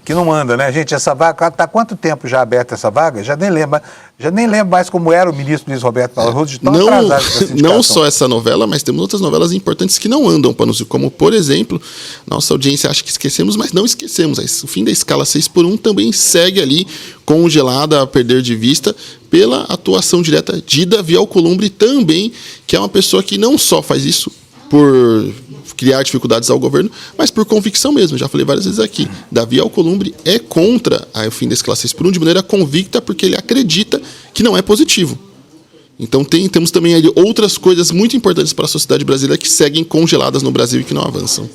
que não manda, né, gente? Essa vaga, está há quanto tempo já aberta essa vaga? Já nem lembro mais como era o ministro Luiz Roberto Barroso, de tão atrasado com essa indicação.
Não só essa novela, mas temos outras novelas importantes que não andam, Panunzio, como, por exemplo, nossa audiência acha que esquecemos, mas não esquecemos. O fim da escala 6x1 também segue ali congelada, a perder de vista, pela atuação direta de Davi Alcolumbre também, que é uma pessoa que não só faz isso por criar dificuldades ao governo, mas por convicção mesmo. Já falei várias vezes aqui. Davi Alcolumbre é contra o fim da escala 6x1 de maneira convicta, porque ele acredita que não é positivo. Então temos também ali outras coisas muito importantes para a sociedade brasileira que seguem congeladas no Brasil e que não avançam.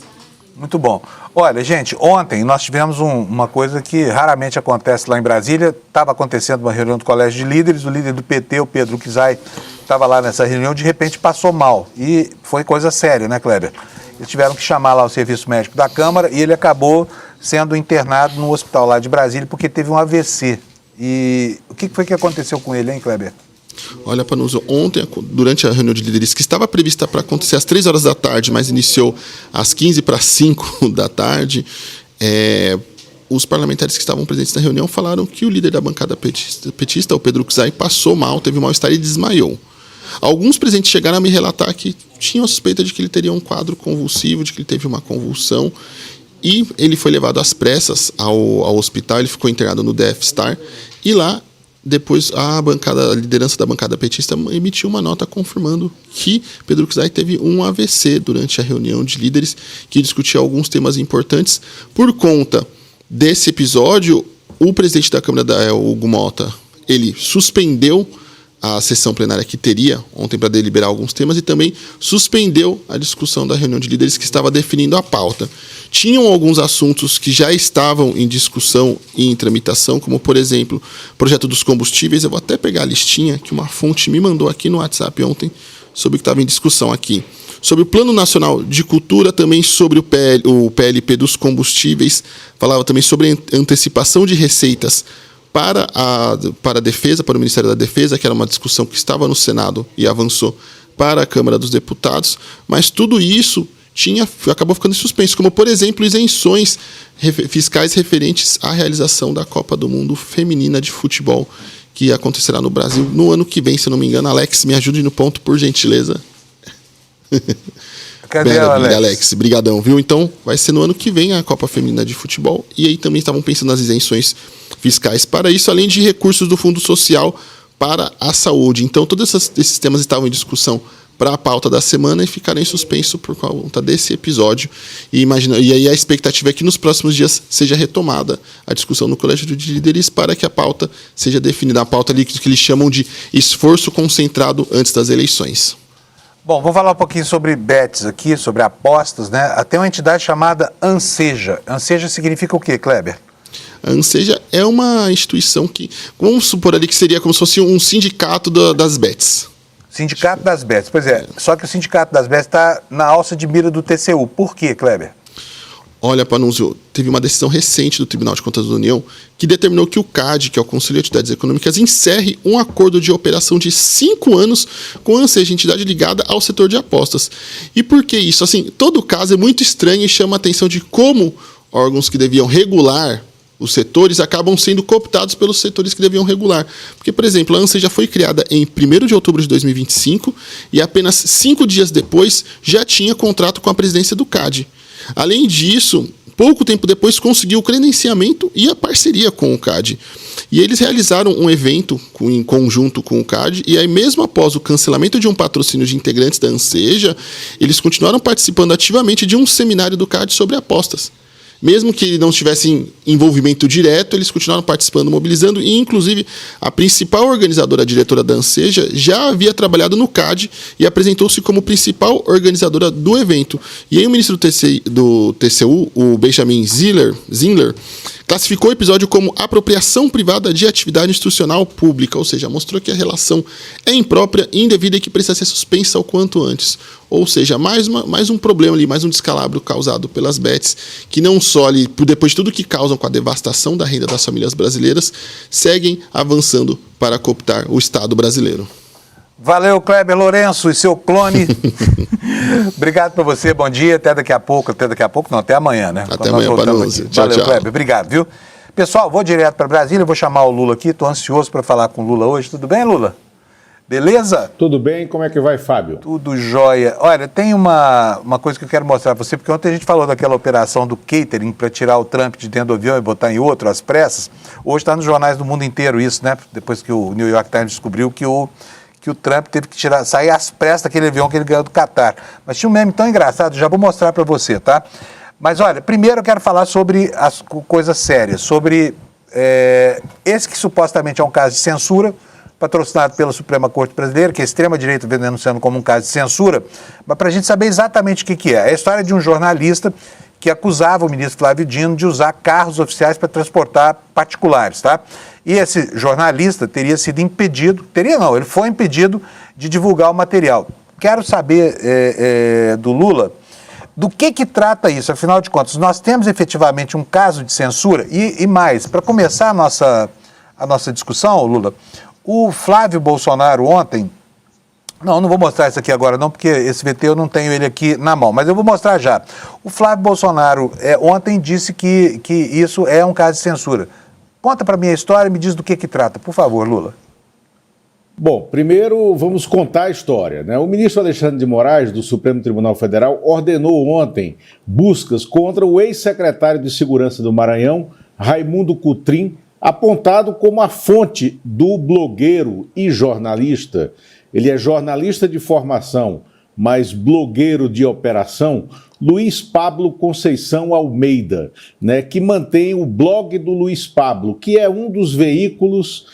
Muito bom. Olha, gente, ontem nós tivemos uma coisa que raramente acontece lá em Brasília. Estava acontecendo uma reunião do Colégio de Líderes, o líder do PT, o Pedro Kizai, estava lá nessa reunião, de repente passou mal. E foi coisa séria, né, Kleber? Eles tiveram que chamar lá o serviço médico da Câmara e ele acabou sendo internado no hospital lá de Brasília porque teve um AVC. E o que foi que aconteceu com ele, hein, Kleber?
Olha, Panunzio, ontem, durante a reunião de líderes, que estava prevista para acontecer às 3 horas da tarde, mas iniciou às 15:05 da tarde, os parlamentares que estavam presentes na reunião falaram que o líder da bancada petista, o Pedro Kizai, passou mal, teve um mal-estar e desmaiou. Alguns presentes chegaram a me relatar que tinham a suspeita de que ele teria um quadro convulsivo, de que ele teve uma convulsão, e ele foi levado às pressas ao hospital, ele ficou internado no DF-Star, e lá, depois, a liderança da bancada petista emitiu uma nota confirmando que Pedro Kizai teve um AVC durante a reunião de líderes que discutia alguns temas importantes. Por conta desse episódio, o presidente da Câmara, Hugo Mota, ele suspendeu a sessão plenária que teria ontem para deliberar alguns temas e também suspendeu a discussão da reunião de líderes que estava definindo a pauta. Tinham alguns assuntos que já estavam em discussão e em tramitação, como, por exemplo, o projeto dos combustíveis. Eu vou até pegar a listinha que uma fonte me mandou aqui no WhatsApp ontem sobre o que estava em discussão aqui. Sobre o Plano Nacional de Cultura, também sobre o PLP dos combustíveis, falava também sobre antecipação de receitas para a defesa, para o Ministério da Defesa, que era uma discussão que estava no Senado e avançou para a Câmara dos Deputados, mas tudo isso acabou ficando em suspenso, como, por exemplo, isenções fiscais referentes à realização da Copa do Mundo Feminina de Futebol, que acontecerá no Brasil no ano que vem, se eu não me engano. Alex, me ajude no ponto, por gentileza.
Cadê o
Alex? Brigadão, viu? Então, vai ser no ano que vem a Copa Feminina de Futebol. E aí também estavam pensando nas isenções fiscais para isso, além de recursos do Fundo Social para a saúde. Então, todos esses temas estavam em discussão para a pauta da semana e ficaram em suspenso por conta desse episódio. E aí a expectativa é que nos próximos dias seja retomada a discussão no Colégio de Líderes para que a pauta seja definida. A pauta ali que eles chamam de esforço concentrado antes das eleições.
Bom, vou falar um pouquinho sobre bets aqui, sobre apostas, né? Tem uma entidade chamada Anseja. Anseja significa o quê, Kleber?
A Anseja é uma instituição que, vamos supor ali que seria como se fosse um sindicato das bets.
Sindicato das bets, pois é. Só que o Sindicato das bets está na alça de mira do TCU. Por quê, Kleber?
Olha, Panunzio, teve uma decisão recente do Tribunal de Contas da União que determinou que o CAD, que é o Conselho de Atividades Econômicas, encerre um acordo de operação de 5 anos com a Anseja, entidade ligada ao setor de apostas. E por que isso? Assim, todo caso é muito estranho e chama a atenção de como órgãos que deviam regular os setores acabam sendo cooptados pelos setores que deviam regular. Porque, por exemplo, a Anseja foi criada em 1º de outubro de 2025 e apenas 5 dias depois já tinha contrato com a presidência do CAD. Além disso, pouco tempo depois conseguiu o credenciamento e a parceria com o CAD. E eles realizaram um evento em conjunto com o CAD, e aí mesmo após o cancelamento de um patrocínio de integrantes da Anseja, eles continuaram participando ativamente de um seminário do CAD sobre apostas. Mesmo que não tivessem envolvimento direto, eles continuaram participando, mobilizando, e inclusive a principal organizadora, a diretora da Anseja, já havia trabalhado no CAD e apresentou-se como principal organizadora do evento. E aí o ministro do TCU, o Benjamin Zindler, classificou o episódio como apropriação privada de atividade institucional pública, ou seja, mostrou que a relação é imprópria, indevida e que precisa ser suspensa o quanto antes. Ou seja, mais um problema ali, mais um descalabro causado pelas bets, que não só ali, depois de tudo que causam com a devastação da renda das famílias brasileiras, seguem avançando para cooptar o Estado brasileiro.
Valeu, Kleber Lourenço e seu clone. Obrigado por você, bom dia, até daqui a pouco. Até amanhã, né?
Até amanhã, Panunzio. Tchau,
Valeu,
tchau.
Kleber, obrigado, viu? Pessoal, vou direto para Brasília, vou chamar o Lula aqui, estou ansioso para falar com o Lula hoje. Tudo bem, Lula? Beleza?
Tudo bem? Como é que vai, Fábio?
Tudo jóia. Olha, tem uma coisa que eu quero mostrar para você, porque ontem a gente falou daquela operação do catering para tirar o Trump de dentro do avião e botar em outro, às pressas. Hoje está nos jornais do mundo inteiro isso, né? Depois que o New York Times descobriu que o Trump teve que sair às pressas daquele avião que ele ganhou do Catar. Mas tinha um meme tão engraçado, já vou mostrar para você, tá? Mas olha, primeiro eu quero falar sobre as coisas sérias, sobre esse que supostamente é um caso de censura, patrocinado pela Suprema Corte Brasileira, que a extrema-direita vem denunciando como um caso de censura, mas para a gente saber exatamente o que é. É a história de um jornalista que acusava o ministro Flávio Dino de usar carros oficiais para transportar particulares, tá? E esse jornalista teria sido impedido, ele foi impedido de divulgar o material. Quero saber do Lula, do que trata isso? Afinal de contas, nós temos efetivamente um caso de censura e mais, para começar a nossa discussão, Lula, o Flávio Bolsonaro ontem, não vou mostrar isso aqui agora não, porque esse VT eu não tenho ele aqui na mão, mas eu vou mostrar já. O Flávio Bolsonaro ontem disse que isso é um caso de censura. Conta para mim a história e me diz do que trata, por favor, Lula.
Bom, primeiro vamos contar a história, né? O ministro Alexandre de Moraes, do Supremo Tribunal Federal, ordenou ontem buscas contra o ex-secretário de Segurança do Maranhão, Raimundo Cotrim, apontado como a fonte do blogueiro e jornalista. Ele é jornalista de formação, mas blogueiro de operação, Luiz Pablo Conceição Almeida, né, que mantém o blog do Luiz Pablo, que é um dos veículos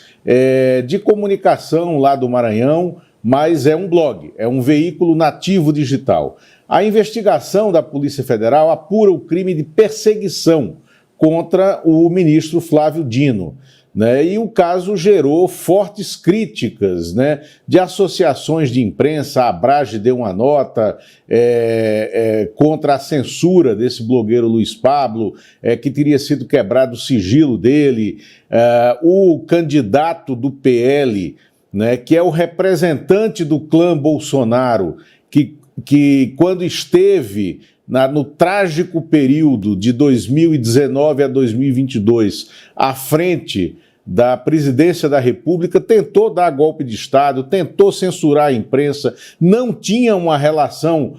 de comunicação lá do Maranhão, mas é um blog, é um veículo nativo digital. A investigação da Polícia Federal apura o crime de perseguição contra o ministro Flávio Dino, né? E o caso gerou fortes críticas, né, de associações de imprensa. A Abrage deu uma nota contra a censura desse blogueiro Luiz Pablo, que teria sido quebrado o sigilo dele. O candidato do PL, né, que é o representante do clã Bolsonaro, que que quando esteve no trágico período de 2019 a 2022 à frente da presidência da República, tentou dar golpe de Estado, tentou censurar a imprensa, não tinha uma relação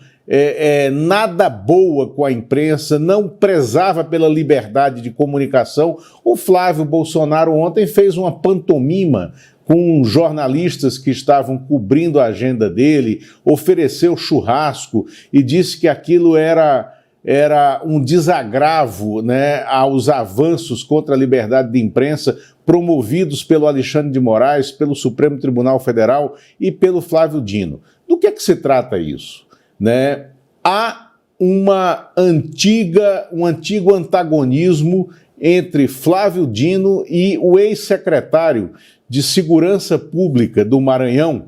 nada boa com a imprensa, não prezava pela liberdade de comunicação. O Flávio Bolsonaro ontem fez uma pantomima com jornalistas que estavam cobrindo a agenda dele, ofereceu churrasco e disse que aquilo era um desagravo, né, aos avanços contra a liberdade de imprensa promovidos pelo Alexandre de Moraes, pelo Supremo Tribunal Federal e pelo Flávio Dino. Do que se trata isso? Né? Há um antigo antagonismo entre Flávio Dino e o ex-secretário de Segurança Pública do Maranhão,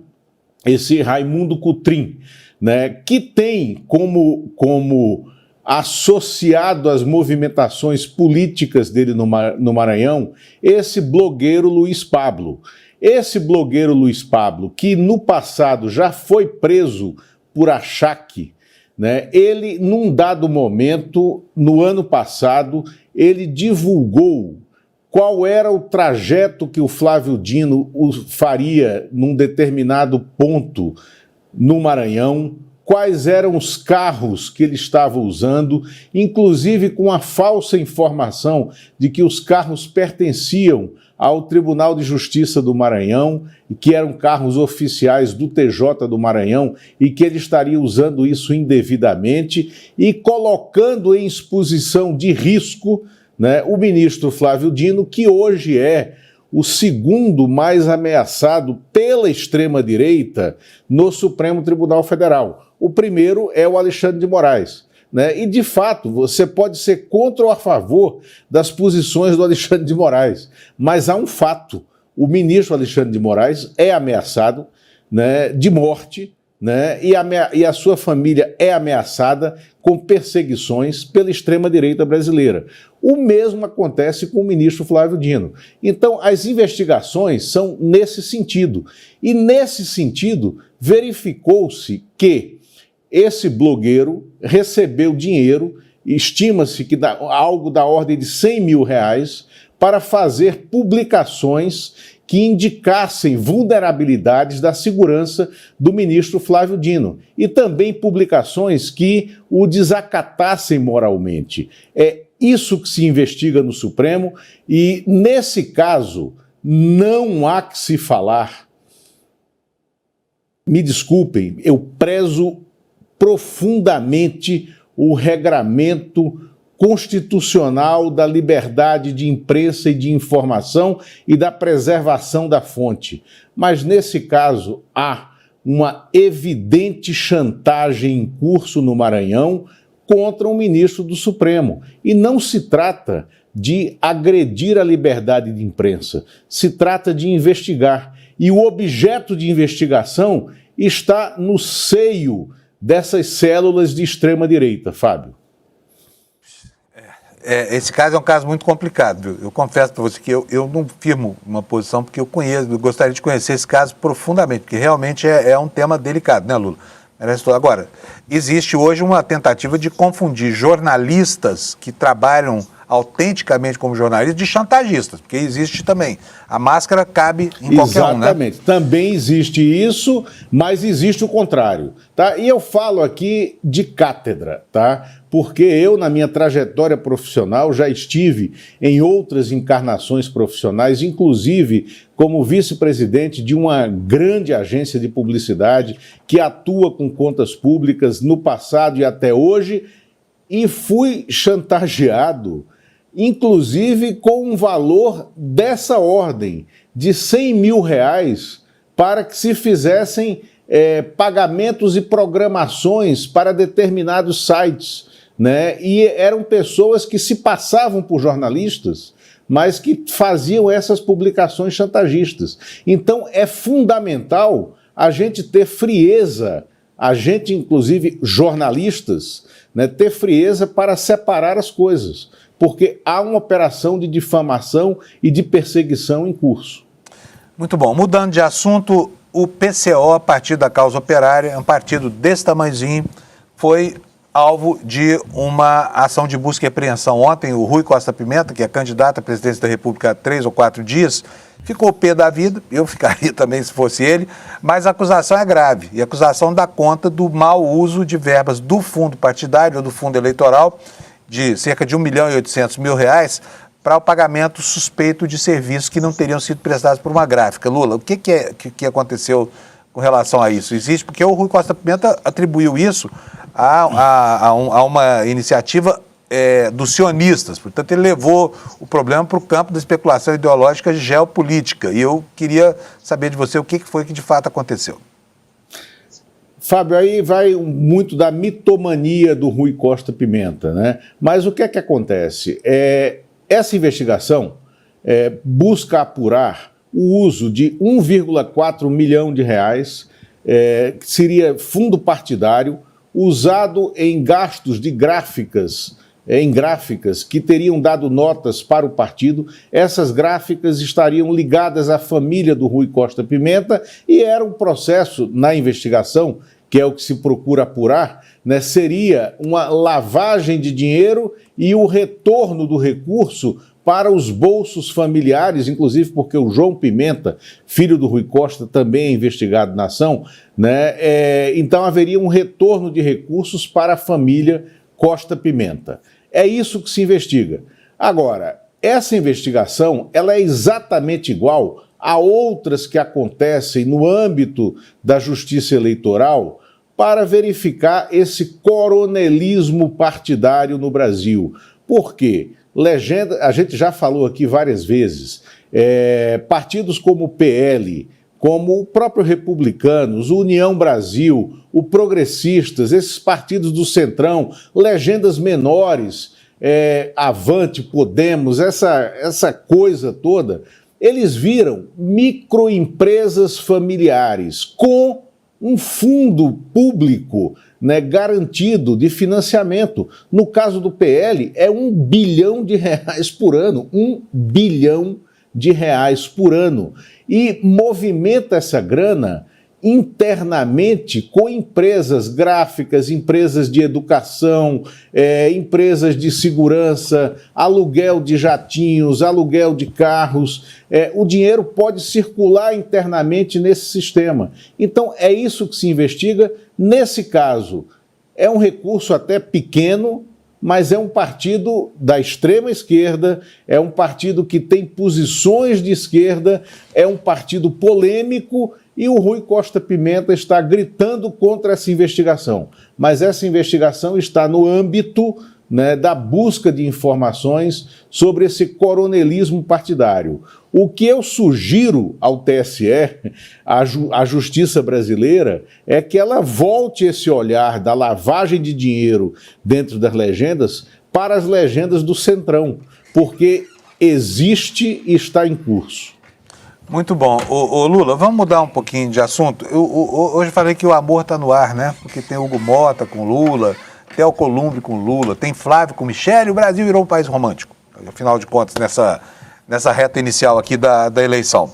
esse Raimundo Cotrim, né, que tem como associado às movimentações políticas dele no Maranhão esse blogueiro Luiz Pablo. Esse blogueiro Luiz Pablo, que no passado já foi preso por achaque, né, ele, num dado momento, no ano passado, ele divulgou qual era o trajeto que o Flávio Dino faria num determinado ponto no Maranhão, quais eram os carros que ele estava usando, inclusive com a falsa informação de que os carros pertenciam ao Tribunal de Justiça do Maranhão, que eram carros oficiais do TJ do Maranhão e que ele estaria usando isso indevidamente e colocando em exposição de risco, né, o ministro Flávio Dino, que hoje é o segundo mais ameaçado pela extrema-direita no Supremo Tribunal Federal. O primeiro é o Alexandre de Moraes, né? E, de fato, você pode ser contra ou a favor das posições do Alexandre de Moraes, mas há um fato: o ministro Alexandre de Moraes é ameaçado, né, de morte, né, e a sua família é ameaçada com perseguições pela extrema-direita brasileira. O mesmo acontece com o ministro Flávio Dino. Então, as investigações são nesse sentido. E, nesse sentido, verificou-se que esse blogueiro recebeu dinheiro, estima-se que algo da ordem de R$100 mil, para fazer publicações que indicassem vulnerabilidades da segurança do ministro Flávio Dino e também publicações que o desacatassem moralmente. É isso que se investiga no Supremo e, nesse caso, não há que se falar. Me desculpem, eu prezo profundamente o regramento constitucional da liberdade de imprensa e de informação e da preservação da fonte. Mas, nesse caso, há uma evidente chantagem em curso no Maranhão contra um ministro do Supremo. E não se trata de agredir a liberdade de imprensa, se trata de investigar. E o objeto de investigação está no seio dessas células de extrema-direita, Fábio.
Esse caso é um caso muito complicado, viu? Eu confesso para você que eu não firmo uma posição porque eu gostaria de conhecer esse caso profundamente, porque realmente é um tema delicado, né, Lula? Agora, existe hoje uma tentativa de confundir jornalistas que trabalham autenticamente como jornalistas de chantagistas, porque existe também. A máscara cabe em qualquer um, né?
Exatamente. Também existe isso, mas existe o contrário, tá? E eu falo aqui de cátedra, tá? Porque eu, na minha trajetória profissional, já estive em outras encarnações profissionais, inclusive como vice-presidente de uma grande agência de publicidade que atua com contas públicas no passado e até hoje, e fui chantageado, inclusive com um valor dessa ordem, de R$100 mil, para que se fizessem pagamentos e programações para determinados sites, né? E eram pessoas que se passavam por jornalistas, mas que faziam essas publicações chantagistas. Então, é fundamental a gente ter frieza, a gente, inclusive jornalistas, né, ter frieza para separar as coisas, porque há uma operação de difamação e de perseguição em curso.
Muito bom. Mudando de assunto, o PCO, Partido da Causa Operária, um partido desse tamanhozinho, foi alvo de uma ação de busca e apreensão. Ontem, o Rui Costa Pimenta, que é candidato à presidência da República há 3 ou 4 dias, ficou pé da vida, eu ficaria também se fosse ele, mas a acusação é grave. E a acusação dá conta do mau uso de verbas do fundo partidário ou do fundo eleitoral, de cerca de R$1.800.000, para o pagamento suspeito de serviços que não teriam sido prestados por uma gráfica. Lula, o que aconteceu com relação a isso? Existe porque o Rui Costa Pimenta atribuiu isso a uma iniciativa dos sionistas. Portanto, ele levou o problema para o campo da especulação ideológica e geopolítica. E eu queria saber de você o que foi que de fato aconteceu.
Fábio, aí vai muito da mitomania do Rui Costa Pimenta, né? Mas o que é que acontece? Essa investigação busca apurar o uso de R$1,4 milhão, que seria fundo partidário, usado em gastos de gráficas, em gráficas que teriam dado notas para o partido. Essas gráficas estariam ligadas à família do Rui Costa Pimenta e era um processo na investigação, que é o que se procura apurar, né, seria uma lavagem de dinheiro e o retorno do recurso para os bolsos familiares, inclusive porque o João Pimenta, filho do Rui Costa, também é investigado na ação, né? Então haveria um retorno de recursos para a família Costa Pimenta. É isso que se investiga. Agora, essa investigação ela é exatamente igual a outras que acontecem no âmbito da justiça eleitoral para verificar esse coronelismo partidário no Brasil. Por quê? A gente já falou aqui várias vezes, partidos como o PL, como o próprio Republicanos, o União Brasil, o Progressistas, esses partidos do Centrão, legendas menores, Avante, Podemos, essa coisa toda, eles viram microempresas familiares com um fundo público, né, garantido de financiamento. No caso do PL, é R$1 bilhão por ano. R$1 bilhão por ano. E movimenta essa grana internamente com empresas gráficas, empresas de educação, empresas de segurança, aluguel de jatinhos, aluguel de carros. O dinheiro pode circular internamente nesse sistema. Então, é isso que se investiga. Nesse caso, é um recurso até pequeno, mas é um partido da extrema esquerda, é um partido que tem posições de esquerda, é um partido polêmico e o Rui Costa Pimenta está gritando contra essa investigação. Mas essa investigação está no âmbito, né, da busca de informações sobre esse coronelismo partidário. O que eu sugiro ao TSE, à Justiça brasileira, é que ela volte esse olhar da lavagem de dinheiro dentro das legendas para as legendas do Centrão, porque existe e está em curso.
Muito bom. Ô Lula, vamos mudar um pouquinho de assunto. Hoje falei que o amor está no ar, né? Porque tem Hugo Mota com Lula, tem Alcolumbre com Lula, tem Flávio com Michele, o Brasil virou um país romântico, afinal de contas, nessa reta inicial aqui da eleição.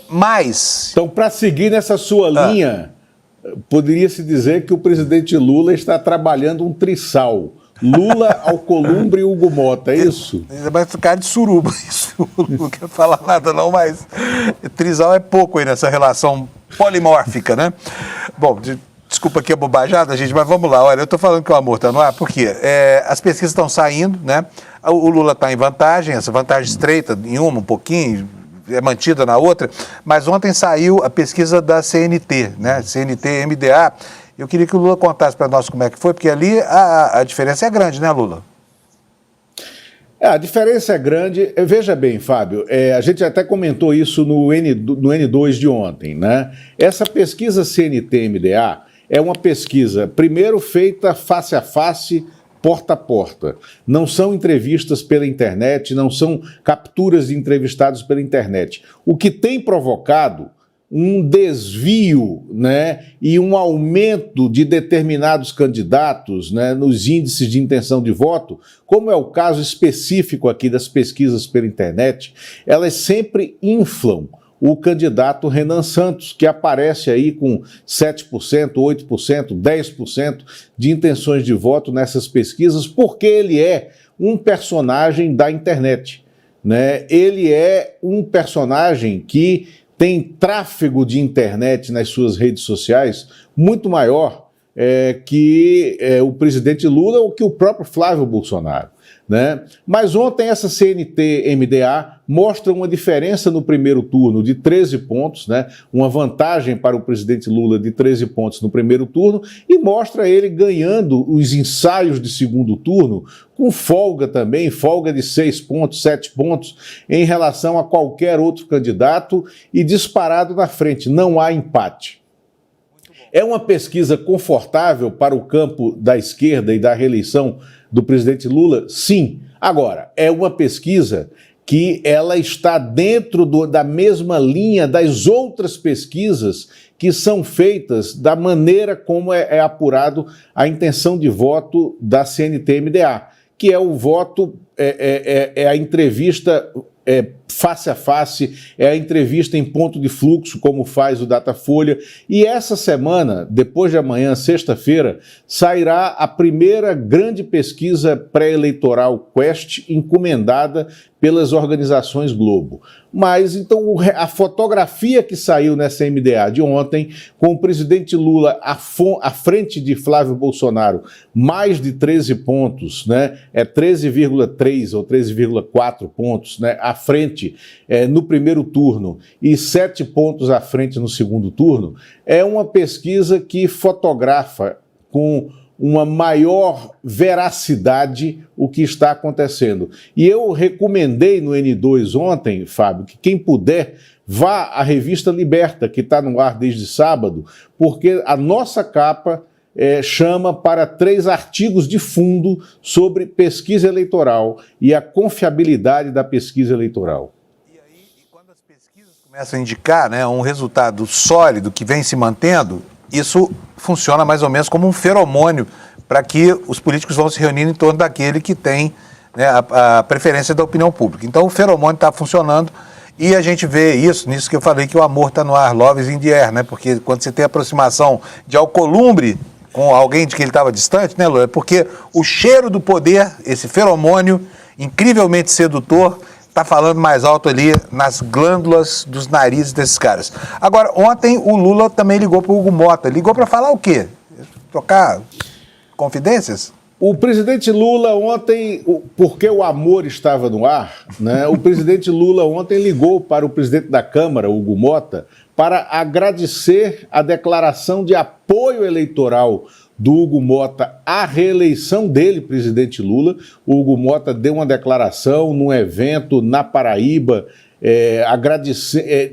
Mas...
Então, para seguir nessa sua linha, poderia-se dizer que o presidente Lula está trabalhando um trisal. Lula, Alcolumbre e Hugo Mota, é isso?
Vai ficar de suruba isso, não quero falar nada não, mas trisal é pouco aí nessa relação polimórfica, né? Bom, desculpa aqui a bobajada, gente, mas vamos lá. Olha, eu estou falando que o amor está no ar, porque as pesquisas estão saindo, né? O Lula está em vantagem, essa vantagem estreita em um pouquinho, é mantida na outra, mas ontem saiu a pesquisa da CNT, né? CNT-MDA. Eu queria que o Lula contasse para nós como é que foi, porque ali a diferença é grande, né, Lula?
A diferença é grande. Veja bem, Fábio, a gente até comentou isso no N2 de ontem, né? Essa pesquisa CNT-MDA é uma pesquisa, primeiro, feita face a face, porta a porta. Não são entrevistas pela internet, não são capturas de entrevistados pela internet. O que tem provocado um desvio, né, e um aumento de determinados candidatos, né, nos índices de intenção de voto, como é o caso específico aqui das pesquisas pela internet, elas sempre inflam o candidato Renan Santos, que aparece aí com 7%, 8%, 10% de intenções de voto nessas pesquisas, porque ele é um personagem da internet, né? Ele é um personagem que tem tráfego de internet nas suas redes sociais muito maior que o presidente Lula ou que o próprio Flávio Bolsonaro, né? Mas ontem essa CNT-MDA mostra uma diferença no primeiro turno de 13 pontos, né? Uma vantagem para o presidente Lula de 13 pontos no primeiro turno, e mostra ele ganhando os ensaios de segundo turno com folga também, folga de 6 pontos, 7 pontos em relação a qualquer outro candidato e disparado na frente, não há empate. É uma pesquisa confortável para o campo da esquerda e da reeleição do presidente Lula? Sim. Agora, é uma pesquisa que ela está dentro da mesma linha das outras pesquisas que são feitas da maneira como é apurado a intenção de voto da CNT-MDA, que é o voto, é a entrevista face a face, é a entrevista em ponto de fluxo, como faz o Datafolha. E essa semana, depois de amanhã, sexta-feira, sairá a primeira grande pesquisa pré-eleitoral Quest encomendada pelas organizações Globo. Mas, então, a fotografia que saiu nessa MDA de ontem, com o presidente Lula à frente de Flávio Bolsonaro, mais de 13 pontos, né? 13,3 ou 13,4 pontos, né? À frente no primeiro turno e 7 pontos à frente no segundo turno, é uma pesquisa que fotografa com uma maior veracidade o que está acontecendo. E eu recomendei no N2 ontem, Fábio, que quem puder vá à revista Liberta, que está no ar desde sábado, porque a nossa capa chama para 3 artigos de fundo sobre pesquisa eleitoral e a confiabilidade da pesquisa eleitoral.
E quando as pesquisas começam a indicar, né, um resultado sólido que vem se mantendo, isso funciona mais ou menos como um feromônio para que os políticos vão se reunir em torno daquele que tem, né, a preferência da opinião pública. Então o feromônio está funcionando e a gente vê isso, nisso que eu falei que o amor está no ar, love is in the air, né? Porque quando você tem aproximação de Alcolumbre com alguém de que ele estava distante, né, Lula? Porque o cheiro do poder, esse feromônio incrivelmente sedutor, está falando mais alto ali nas glândulas dos narizes desses caras. Agora, ontem o Lula também ligou para o Hugo Mota. Ligou para falar o quê? Trocar confidências?
O presidente Lula ontem, porque o amor estava no ar, né? O presidente Lula ontem ligou para o presidente da Câmara, Hugo Mota, para agradecer a declaração de apoio eleitoral do Hugo Mota à reeleição dele, presidente Lula. O Hugo Mota deu uma declaração num evento na Paraíba,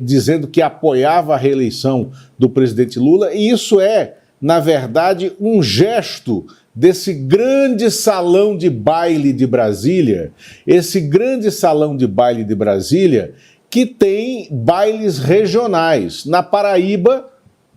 dizendo que apoiava a reeleição do presidente Lula, e isso é, na verdade, um gesto desse grande salão de baile de Brasília, esse grande salão de baile de Brasília que tem bailes regionais. Na Paraíba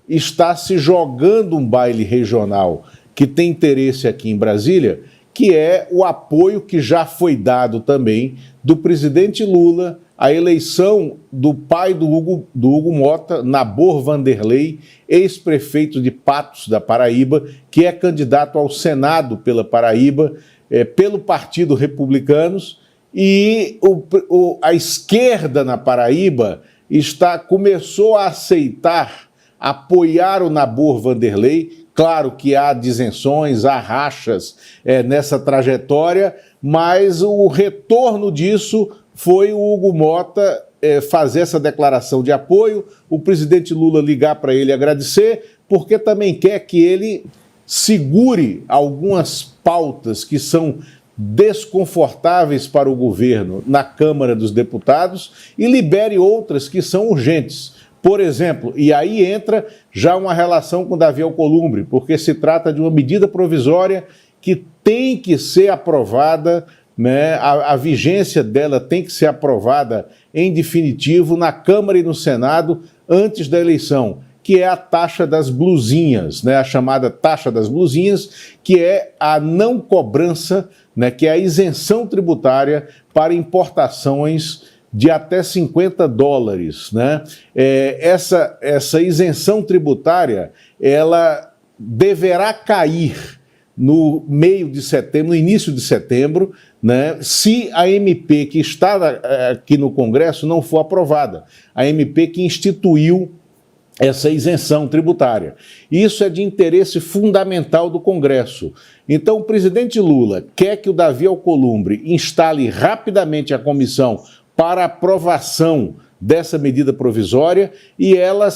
está se jogando um baile regional que tem interesse aqui em Brasília, que é o apoio que já foi dado também do presidente Lula à eleição do pai do Hugo Mota, Nabor Vanderlei, ex-prefeito de Patos, da Paraíba, que é candidato ao Senado pela Paraíba, pelo Partido Republicanos, e a esquerda na Paraíba começou a aceitar, apoiar o Nabor Vanderlei. Claro que há disenções, há rachas nessa trajetória, mas o retorno disso foi o Hugo Mota fazer essa declaração de apoio, o presidente Lula ligar para ele e agradecer, porque também quer que ele segure algumas pautas que são desconfortáveis para o governo na Câmara dos Deputados e libere outras que são urgentes. Por exemplo, e aí entra já uma relação com Davi Alcolumbre, porque se trata de uma medida provisória que tem que ser aprovada, né? A vigência dela tem que ser aprovada em definitivo na Câmara e no Senado antes da eleição, que é a taxa das blusinhas, né? A chamada taxa das blusinhas, que é a não cobrança, né? Que é a isenção tributária para importações de até $50, né? Essa isenção tributária, ela deverá cair no meio de setembro, no início de setembro, né, se a MP que está aqui no Congresso não for aprovada, a MP que instituiu essa isenção tributária. Isso é de interesse fundamental do Congresso. Então, o presidente Lula quer que o Davi Alcolumbre instale rapidamente a comissão para aprovação dessa medida provisória e ela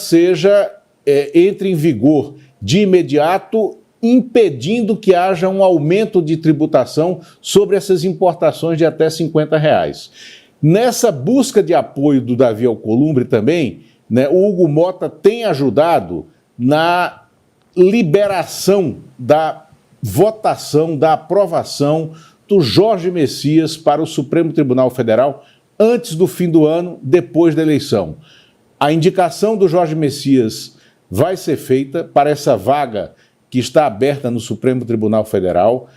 entre em vigor de imediato, impedindo que haja um aumento de tributação sobre essas importações de até R$50. Nessa busca de apoio do Davi Alcolumbre também, né, o Hugo Mota tem ajudado na liberação da votação, da aprovação do Jorge Messias para o Supremo Tribunal Federal antes do fim do ano, depois da eleição. A indicação do Jorge Messias vai ser feita para essa vaga que está aberta no Supremo Tribunal Federal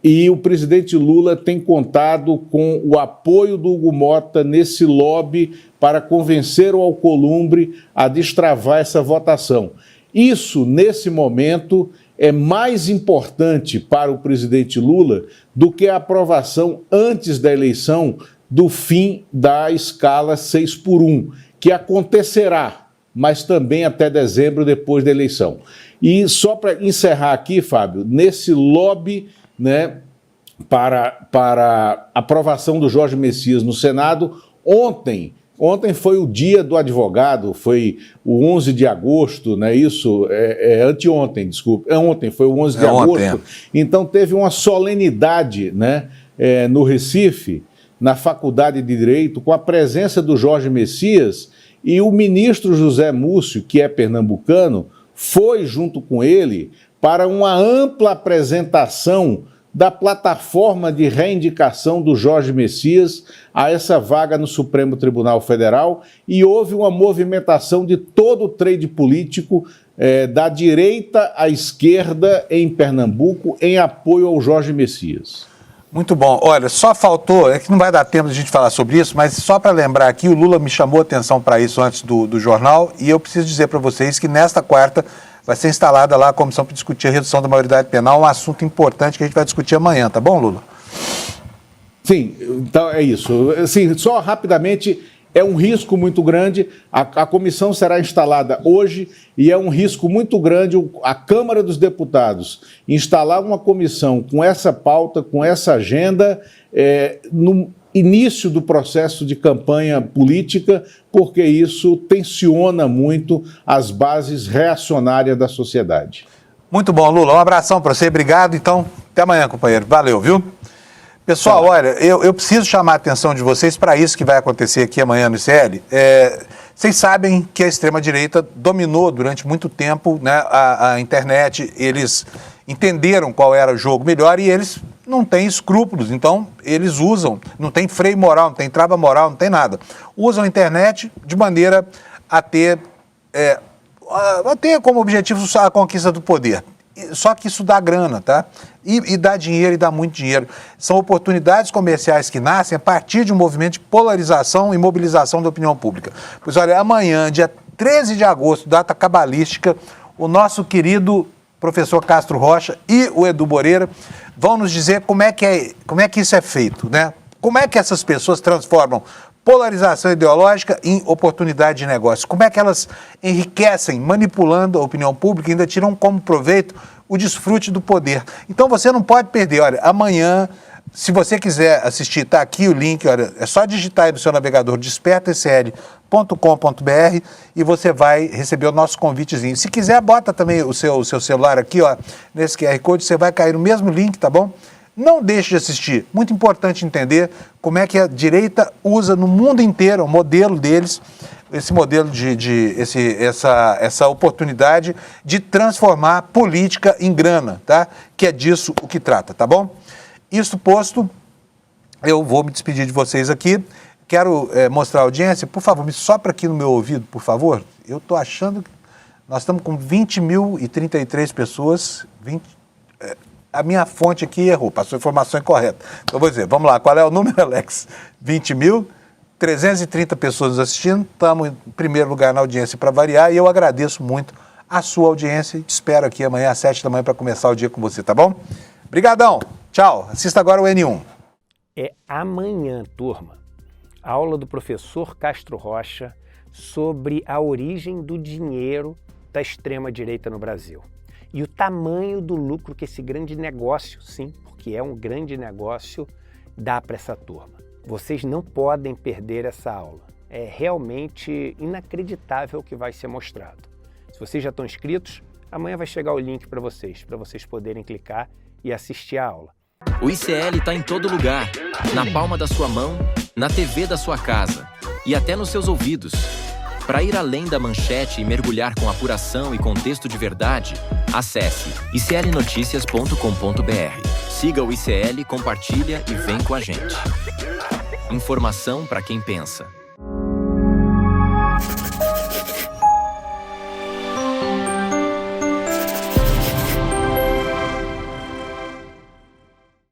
e o presidente Lula tem contado com o apoio do Hugo Mota nesse lobby para convencer o Alcolumbre a destravar essa votação. Isso, nesse momento, é mais importante para o presidente Lula do que a aprovação antes da eleição do fim da escala 6x1, que acontecerá, mas também até dezembro, depois da eleição. E só para encerrar aqui, Fábio, nesse lobby, né, para aprovação do Jorge Messias no Senado, ontem foi o dia do advogado, foi o 11 de agosto, né, isso, anteontem, desculpa, ontem foi o 11 de agosto,
ontem.
Então teve uma solenidade, né, no Recife, na Faculdade de Direito, com a presença do Jorge Messias, e o ministro José Múcio, que é pernambucano, foi junto com ele para uma ampla apresentação da plataforma de reivindicação do Jorge Messias a essa vaga no Supremo Tribunal Federal e houve uma movimentação de todo o trade político, da direita à esquerda em Pernambuco, em apoio ao Jorge Messias.
Muito bom. Olha, só faltou, é que não vai dar tempo de a gente falar sobre isso, mas só para lembrar aqui, o Lula me chamou a atenção para isso antes do jornal e eu preciso dizer para vocês que nesta quarta vai ser instalada lá a comissão para discutir a redução da maioridade penal, um assunto importante que a gente vai discutir amanhã, tá bom, Lula?
Sim, então é isso. Assim, só rapidamente, é um risco muito grande, a comissão será instalada hoje e é um risco muito grande a Câmara dos Deputados instalar uma comissão com essa pauta, com essa agenda, no início do processo de campanha política, porque isso tensiona muito as bases reacionárias da sociedade.
Muito bom, Lula. Um abração para você, obrigado. Então, até amanhã, companheiro. Valeu, viu? Pessoal, olha, eu preciso chamar a atenção de vocês para isso que vai acontecer aqui amanhã no ICL. Vocês sabem que a extrema-direita dominou durante muito tempo, né, a internet, eles entenderam qual era o jogo melhor e eles não têm escrúpulos, então eles usam, não tem freio moral, não tem trava moral, não tem nada. Usam a internet de maneira a ter como objetivo a conquista do poder. Só que isso dá grana, tá? E dá dinheiro e dá muito dinheiro. São oportunidades comerciais que nascem a partir de um movimento de polarização e mobilização da opinião pública. Pois olha, amanhã, dia 13 de agosto, data cabalística, o nosso querido professor Castro Rocha e o Edu Moreira vão nos dizer como é que isso é feito, né? Como é que essas pessoas transformam polarização ideológica em oportunidade de negócio. Como é que elas enriquecem, manipulando a opinião pública e ainda tiram como proveito o desfrute do poder. Então você não pode perder. Olha, amanhã, se você quiser assistir, está aqui o link, olha, é só digitar aí no seu navegador despertaecl.com.br e você vai receber o nosso convitezinho. Se quiser, bota também o seu celular aqui, ó, nesse QR Code, você vai cair no mesmo link, tá bom? Não deixe de assistir. Muito importante entender como é que a direita usa no mundo inteiro o modelo deles, esse modelo essa oportunidade de transformar a política em grana, tá? Que é disso o que trata, tá bom? Isso posto, eu vou me despedir de vocês aqui. Quero mostrar a audiência. Por favor, me sopra aqui no meu ouvido, por favor. Eu estou achando que nós estamos com 20.033 pessoas, a minha fonte aqui errou, passou a informação incorreta. Então, eu vou dizer, vamos lá, qual é o número, Alex? 20 mil? 330 pessoas nos assistindo, estamos em primeiro lugar na audiência para variar, e eu agradeço muito a sua audiência e te espero aqui amanhã às 7 da manhã para começar o dia com você, tá bom? Obrigadão, tchau, assista agora o N1.
É amanhã, turma, a aula do professor Castro Rocha sobre a origem do dinheiro da extrema-direita no Brasil. E o tamanho do lucro que esse grande negócio, sim, porque é um grande negócio, dá para essa turma. Vocês não podem perder essa aula. É realmente inacreditável o que vai ser mostrado. Se vocês já estão inscritos, amanhã vai chegar o link para vocês poderem clicar e assistir a aula.
O ICL está em todo lugar, na palma da sua mão, na TV da sua casa e até nos seus ouvidos. Para ir além da manchete e mergulhar com apuração e contexto de verdade, acesse iclnoticias.com.br. Siga o ICL, compartilha e vem com a gente. Informação para quem pensa.